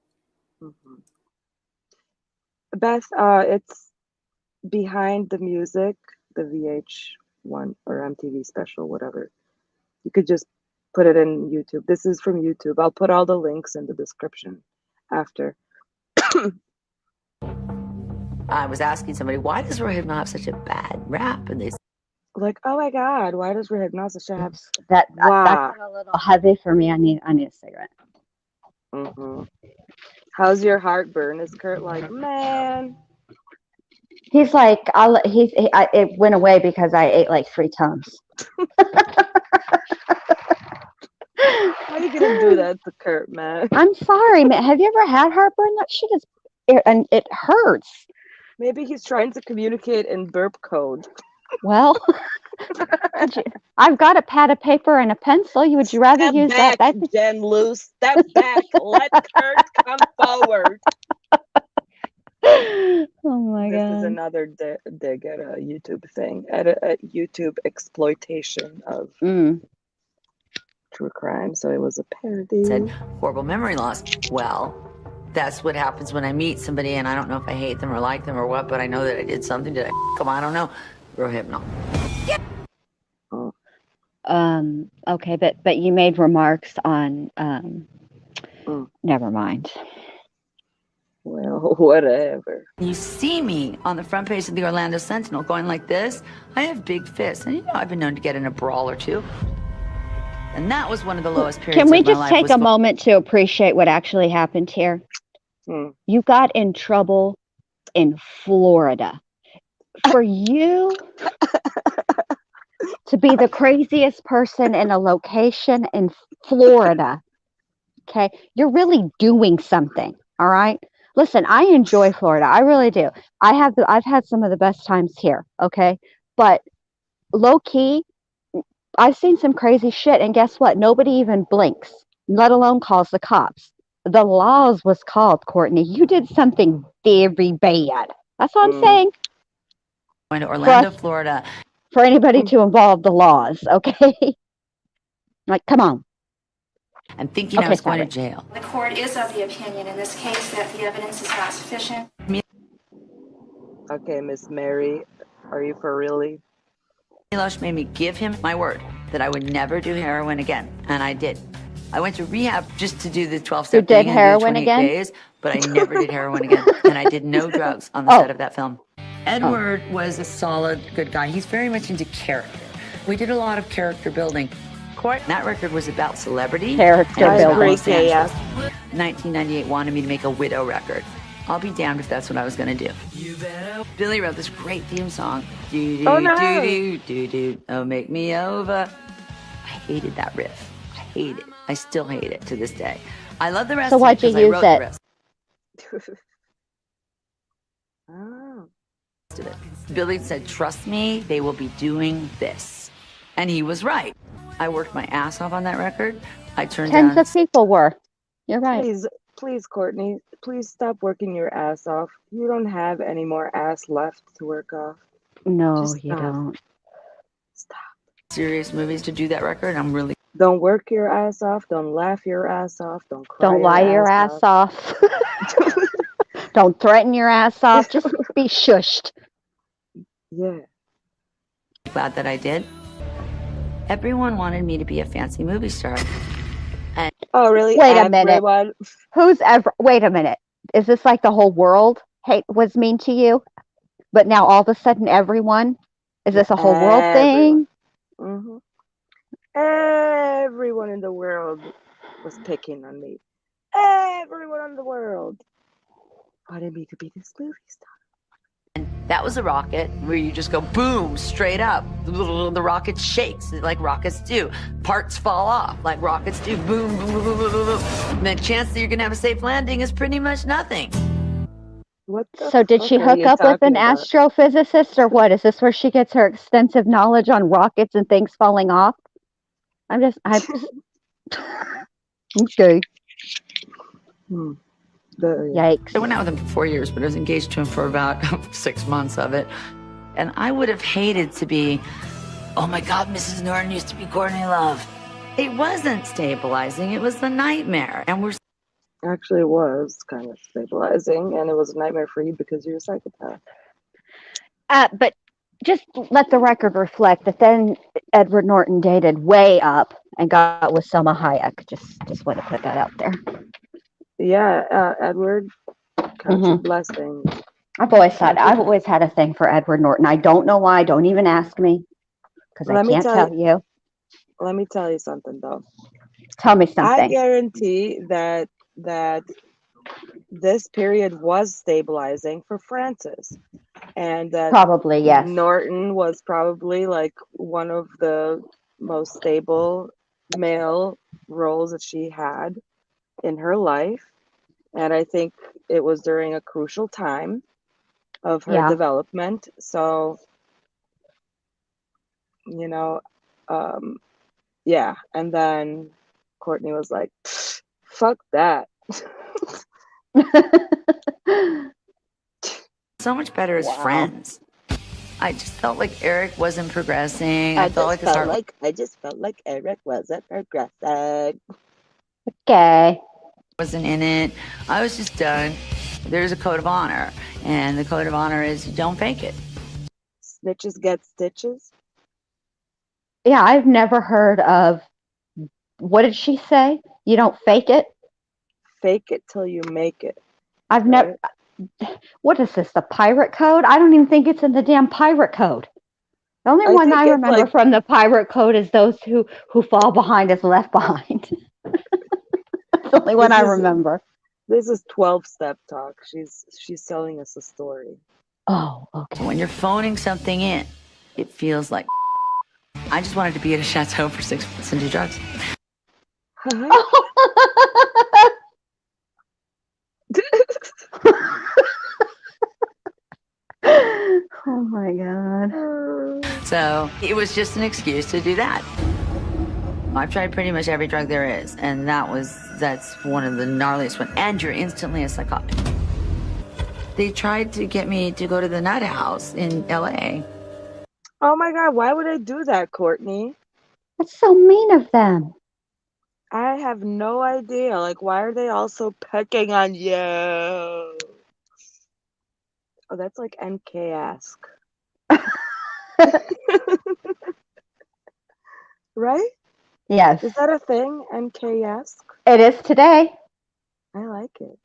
Mm-hmm. Beth, it's behind the music, the VH1 or MTV special, whatever. You could just put it in YouTube. This is from YouTube. I'll put all the links in the description after. I was asking somebody, why does Roy Hypnol have such a bad rap? And they like, oh my God, why does Roy Hypnol have that's wow. a little heavy for me. I need a cigarette. How's your heartburn? Is Kurt like, man? He's like, it went away because I ate like 3 Tums. How are you gonna do that to Kurt, man? I'm sorry, man. Have you ever had heartburn? That shit is, and it hurts. Maybe he's trying to communicate in burp code. Well, I've got a pad of paper and a pencil. Would you rather use back, that? Jenn, loose. Step back. Let Kurt come forward. Oh my God. This is another dig at a YouTube thing, at a YouTube exploitation of true crime. So it was a parody. said, horrible memory loss. Well, that's what happens when I meet somebody and I don't know if I hate them or like them or what, but I know that I did something. Did I come? I don't know. Roy Hypnol. Okay, but you made remarks on never mind. Well, whatever. You see me on the front page of the Orlando Sentinel going like this. I have big fists, and I've been known to get in a brawl or two. And that was one of the lowest periods Can we of my just life. take a moment to appreciate what actually happened here? You got in trouble in Florida. For you to be the craziest person in a location in Florida, okay, you're really doing something, all right? Listen, I enjoy Florida. I really do. I've had some of the best times here, okay? But low key, I've seen some crazy shit, and guess what? Nobody even blinks, let alone calls the cops. The laws was called, Courtney. You did something very bad. That's what I'm saying. Going to Orlando, Florida. For anybody to involve the laws, okay? Like, come on. I'm thinking I was going to jail. The court is of the opinion in this case that the evidence is not sufficient. Okay, Miss Mary, are you for really? Lush made me give him my word that I would never do heroin again, and I did. I went to rehab just to do the 12-step You did heroin again? days, but I never did heroin again, and I did no drugs on the set of that film. Edward was a solid, good guy. He's very much into character. We did a lot of character building. That record was about celebrity. Character building. 1998 wanted me to make a widow record. I'll be damned if that's what I was going to do. Billy wrote this great theme song. Oh, make me over. I hated that riff. I hate it. I still hate it to this day. I love the rest so of why'd it you because use I wrote it? the rest. Of it. Billy said, trust me, they will be doing this. And he was right. I worked my ass off on that record. I turned Tens down... of people were. You're right. Please, Courtney, please stop working your ass off. You don't have any more ass left to work off. No, you don't. Stop. Serious movies to do that record. I'm really... Don't work your ass off. Don't laugh your ass off. Don't cry. Don't lie your ass off. Don't threaten your ass off. Just be shushed. Yeah. Glad that I did. Everyone wanted me to be a fancy movie star. And oh, really? Wait a minute. Wait a minute. Is this like the whole world was mean to you? But now all of a sudden everyone? Is this a whole world thing? Mm-hmm. Everyone in the world was picking on me. Everyone in the world wanted me to be this movie star. And that was a rocket where you just go boom, straight up. The rocket shakes like rockets do. Parts fall off like rockets do. Boom, boom, boom, boom, boom, boom. And the chance that you're going to have a safe landing is pretty much nothing. So did she hook up with an astrophysicist or what? Is this where she gets her extensive knowledge on rockets and things falling off? I'm okay. Yikes. I went out with him for 4 years, but I was engaged to him for about 6 months of it. And I would have hated to be, oh my God, Mrs. Norton used to be Courtney Love. It wasn't stabilizing. It was the nightmare. And Actually, it was kind of stabilizing, and it was a nightmare for you because you're a psychopath. But just let the record reflect that then Edward Norton dated way up and got with Selma Hayek. Just want to put that out there. Yeah, Edward, count your blessings. I've always had a thing for Edward Norton. I don't know why. Don't even ask me, because I can't tell you. Let me tell you something though. Tell me something. I guarantee that this period was stabilizing for Frances, and that probably, yes, Norton was probably like one of the most stable male roles that she had in her life, and I think it was during a crucial time of her development. So, you know, yeah, and then Courtney was like, fuck that. So much better as friends. I just felt like Eric wasn't progressing. I just felt like Eric wasn't progressing. Okay. Wasn't in it. I was just done. There's a code of honor, and the code of honor is don't fake it. Snitches get stitches. Yeah, I've never heard of. What did she say? You don't fake it? Fake it till you make it. I've never. What is this? The pirate code? I don't even think it's in the damn pirate code. The only one I remember from the pirate code is those who fall behind is left behind. That's the only one I remember. This is 12-step talk. She's selling us a story. Oh, okay. When you're phoning something in, it feels like I just wanted to be at a chateau for 6 months and do drugs. Oh my God. So it was just an excuse to do that. I've tried pretty much every drug there is, and that's one of the gnarliest ones. And you're instantly a psychotic. They tried to get me to go to the nut house in LA. Oh my God, why would I do that, Courtney? That's so mean of them. I have no idea. Like, why are they all so pecking on you? Oh, that's like NK-esque. Right? Yes. Is that a thing? NK-esque? It is today. I like it.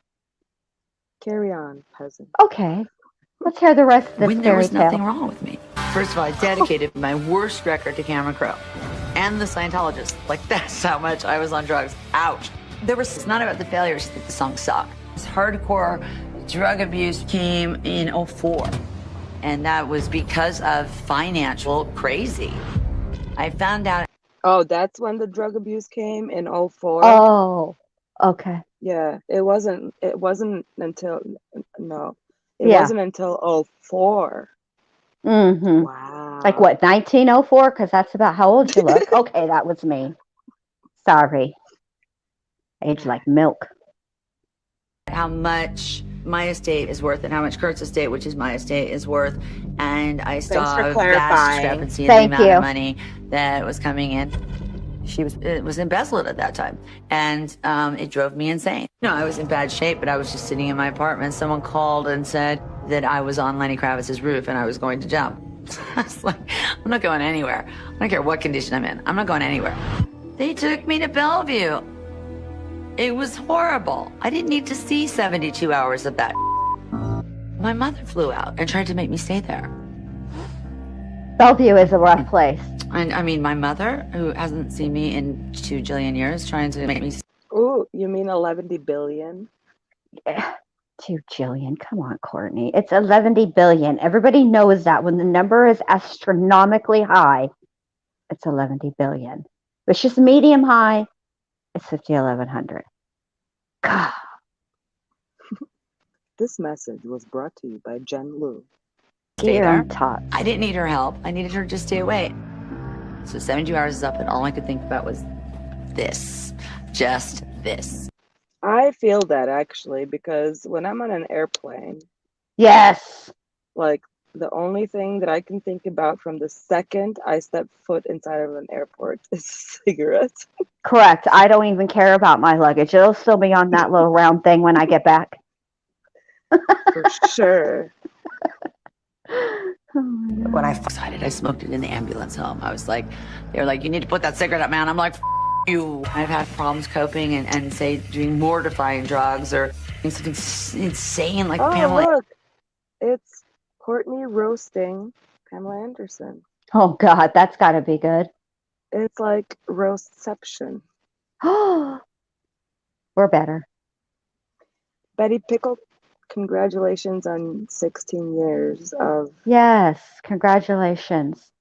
Carry on, peasant. Okay. Let's hear the rest of this When there was fairy tale. nothing wrong with me. First of all, I dedicated my worst record to Cameron Crowe and the Scientologists. Like, that's how much I was on drugs. Ouch. It's not about the failures. I think the song sucked. This hardcore drug abuse came in 2004. And that was because of financial crazy. I found out. Oh, that's when the drug abuse came in 2004? Oh, okay. Yeah, it wasn't until, no. It wasn't until 2004. Mm-hmm. Wow. Like what, 1904? Because that's about how old you look. Okay, that was me. Sorry. Age like milk. How much my estate is worth and how much Kurt's estate, which is my estate, is worth. And I saw a vast discrepancy in the amount of money that was coming in. It was embezzled at that time. And it drove me insane. No, I was in bad shape, but I was just sitting in my apartment. Someone called and said that I was on Lenny Kravitz's roof and I was going to jump. I was like, I'm not going anywhere. I don't care what condition I'm in. I'm not going anywhere. They took me to Bellevue. It was horrible. I didn't need to see 72 hours of that. My mother flew out and tried to make me stay there. Bellevue is a rough place. And I mean, my mother, who hasn't seen me in 2 jillion years, trying to make me. Ooh, you mean 11 billion? Yeah, 2 jillion. Come on, Courtney. It's 11 billion. Everybody knows that when the number is astronomically high, it's 11 billion. If it's just medium high, it's 50-1100. God. This message was brought to you by Jenn Lu. Stay there. I didn't need her help. I needed her to just stay away. So 72 hours is up, and all I could think about was this. Just this. I feel that actually, because when I'm on an airplane, yes, like the only thing that I can think about from the second I step foot inside of an airport is cigarettes. Correct. I don't even care about my luggage. It'll still be on that little round thing when I get back. For sure. When I decided, I smoked it in the ambulance home. I was like, they were like, you need to put that cigarette up, man. I'm like, I've had problems coping and say doing mortifying drugs or doing something insane like Oh, Pamela. look, it's Courtney roasting Pamela Anderson. Oh God, that's got to be good. It's like roastception. We're better. Betty Pickle, congratulations on 16 years of Yes, congratulations.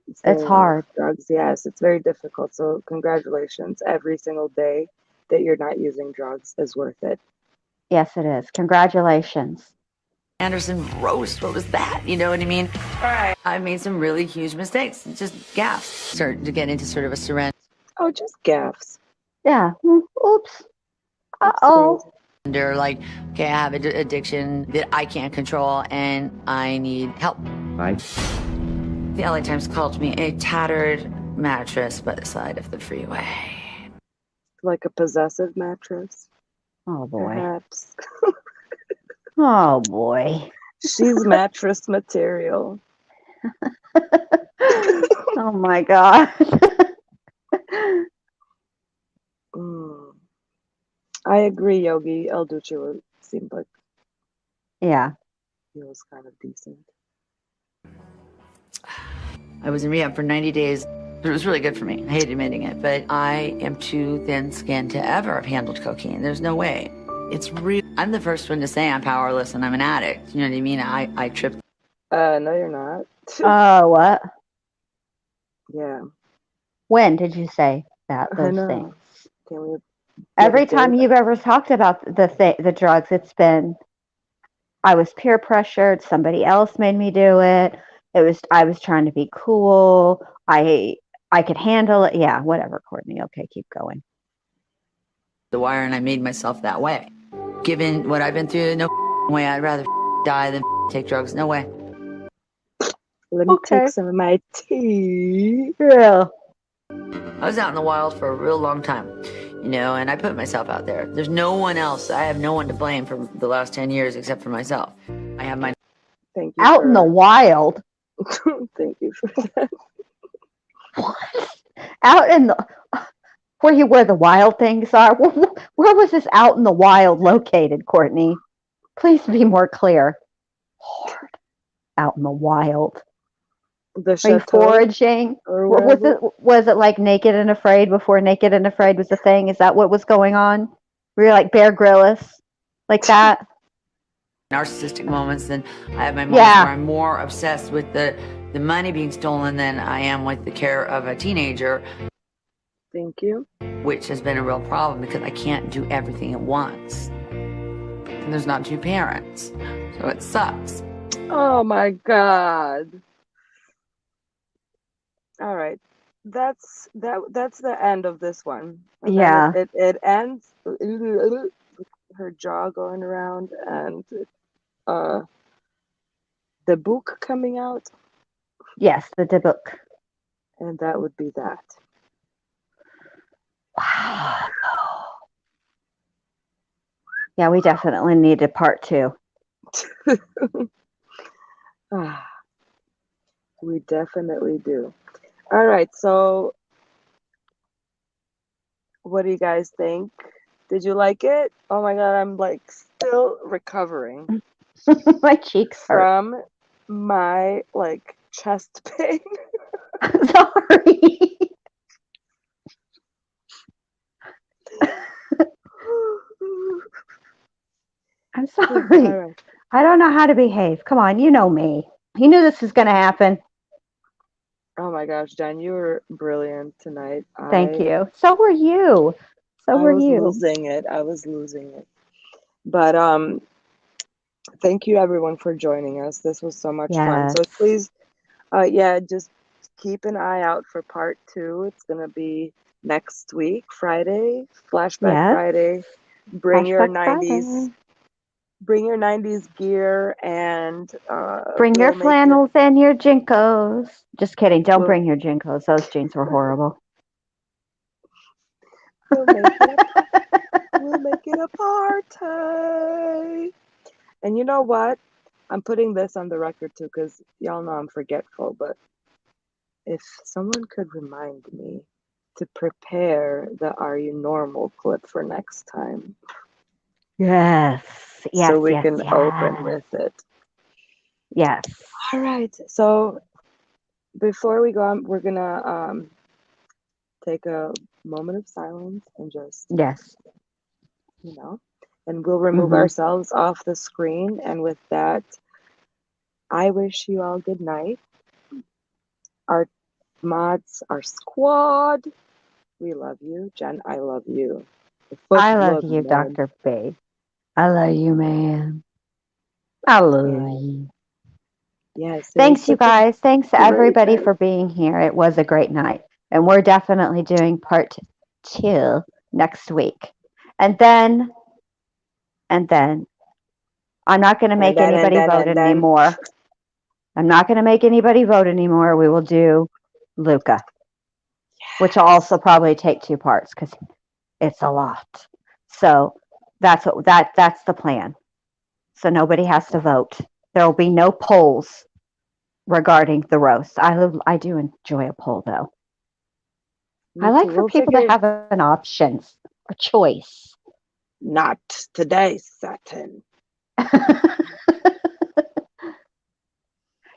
It's staying hard. off drugs. Yes, it's very difficult. So congratulations. Every single day that you're not using drugs is worth it. Yes, it is. Congratulations. Anderson roast, what was that? You know what I mean? Right. I made some really huge mistakes, just gaffes. Started to get into sort of a surrender. Oh, just gaffes. Yeah. Oops. Uh-oh. They're like, okay, I have an addiction that I can't control and I need help. Right. The LA Times called me a tattered mattress by the side of the freeway. Like a possessive mattress. Oh boy. Perhaps. Oh boy. She's mattress material. Oh my God. I agree, Yogi. El Duce seemed like Yeah. he was kind of decent. I was in rehab for 90 days. It was really good for me. I hate admitting it, but I am too thin-skinned to ever have handled cocaine. There's no way. It's real. I'm the first one to say I'm powerless and I'm an addict. You know what I mean? I tripped. No, you're not. What? Yeah. When did you say that? I Those know. things. Can we? Every time you've ever talked about the drugs, it's been I was peer pressured. Somebody else made me do it. I was trying to be cool. I could handle it. Yeah, whatever, Courtney. Okay, keep going. The wire and I made myself that way. Given what I've been through, no way. I'd rather die than take drugs. No way. Let me take some of my tea. Yeah. I was out in the wild for a real long time, you know, and I put myself out there. There's no one else. I have no one to blame for the last 10 years except for myself. I have my... Thank you. Out in the wild. Thank you for that. What? Out in the where the wild things are. Where was this out in the wild located, Courtney? Please be more clear. Lord, out in the wild. The Are you foraging? Or was it like Naked and Afraid before Naked and Afraid was a thing? Is that what was going on? Were you like Bear Grylls? Like that? narcissistic moments, and I have my moments where I'm more obsessed with the money being stolen than I am with the care of a teenager. Thank you. Which has been a real problem because I can't do everything at once. And there's not two parents, so it sucks. Oh my God. All right. That's the end of this one. And yeah. It ends with her jaw going around and the book coming out. Yes, the book. And that would be that. Wow. Yeah, we definitely need a part 2. We definitely do. All right, so what do you guys think? Did you like it? Oh my God, I'm like still recovering. My cheeks hurt. From my like chest pain. Sorry. I'm sorry. Right. I don't know how to behave. Come on, you know me. You knew this was going to happen. Oh my gosh, Jen, you were brilliant tonight. Thank you. So were you. So were you. I was losing it. But thank you everyone for joining us. This was so much fun. So please just keep an eye out for part 2. It's gonna be next week, Friday, Flashback Friday. Bring your 90s gear and bring your flannels and your jinkos. Just kidding. Don't bring your jinkos. Those jeans were horrible. We'll make it a party. And you know what? I'm putting this on the record too, because y'all know I'm forgetful, but if someone could remind me to prepare the Are You Normal clip for next time. Yes. Yes. So we yes, can yes. open with it. Yes. All right. So before we go on, we're gonna take a moment of silence and just, Yes. and we'll remove ourselves off the screen. And with that, I wish you all good night. Our mods, our squad, we love you. Jen, I love you. I love you, Dr. B. I love you, man. I love you. Yes. Thanks, you guys. Thanks to everybody for being here. It was a great night. And we're definitely doing part 2 next week. And then I'm not going to make anybody vote anymore. I'm not going to make anybody vote anymore. We will do Luca, which will also probably take 2 parts because it's a lot. So that's the plan. So nobody has to vote. There will be no polls regarding the roast. I do enjoy a poll though. I like for people to have an options, a choice. Not today, Satan.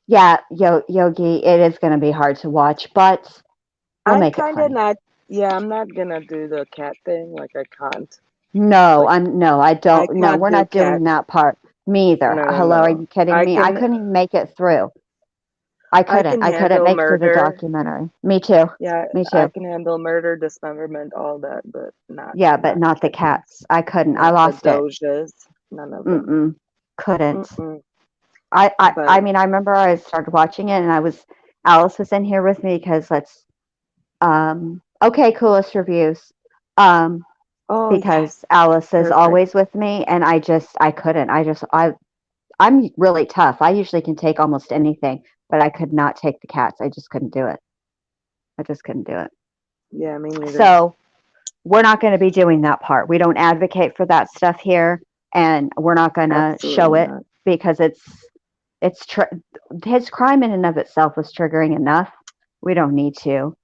Yeah, Yogi, it is going to be hard to watch, but we'll make it fun. I'm not gonna do the cat thing. Like I can't. No, I don't. No, we're not doing that part. Me either. No, Hello, are you kidding me? I couldn't even make it through. I couldn't make through the documentary. Me too. Yeah, me too. I can handle murder, dismemberment, all that, but not. Yeah, but not the cats. I couldn't. I lost it. Dojas, none of them. Couldn't. I mean, I remember I started watching it, and Alice was in here with me because okay, coolest reviews. Because Alice is always with me, and I couldn't. I'm really tough. I usually can take almost anything, but I could not take the cats. I just couldn't do it. Yeah, me neither. So we're not going to be doing that part. We don't advocate for that stuff here, and we're not going to show it because his crime in and of itself was triggering enough. We don't need to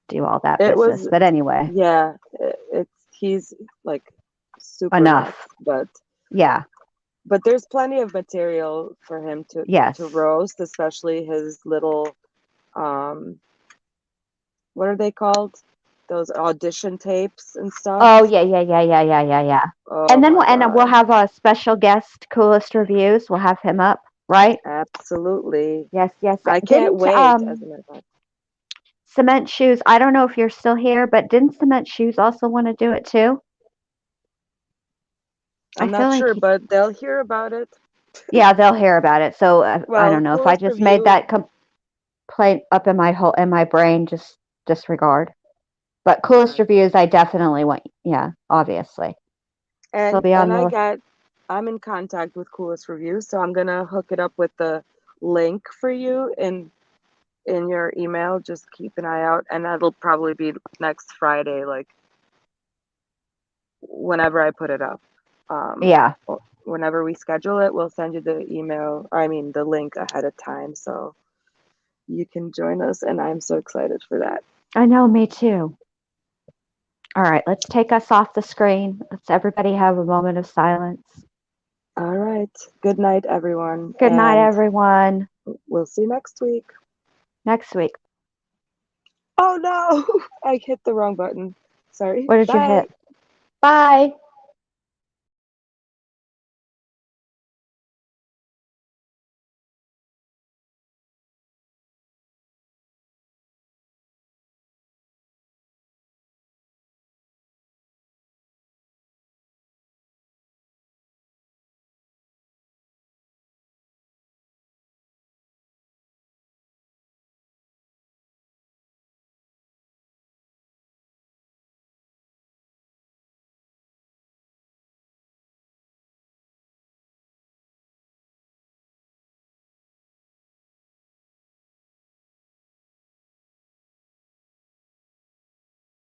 do all that business. But anyway. Yeah, he's like super enough. nuts, but yeah. But there's plenty of material for him to roast, especially his little what are they called? Those audition tapes and stuff. Oh yeah. Oh, and then we'll have a special guest, coolest reviews. We'll have him up, right? Absolutely. Yes. I can't wait. As a matter of fact. Cement Shoes. I don't know if you're still here, but didn't Cement Shoes also want to do it too? I'm not sure, but they'll hear about it. Yeah, they'll hear about it. So I don't know if I just made that complaint up in my brain. Just disregard. But coolest reviews, I definitely want. Yeah, obviously. And I'm in contact with Coolest Reviews, so I'm gonna hook it up with the link for you in your email. Just keep an eye out, and that'll probably be next Friday, like whenever I put it up. Yeah. Whenever we schedule it, we'll send you the link ahead of time, so you can join us. And I'm so excited for that. I know, me too. All right, let's take us off the screen. Let's everybody have a moment of silence. All right. Good night, everyone. Good night, everyone. We'll see you next week. Oh no, I hit the wrong button. Sorry. What did you hit? Bye.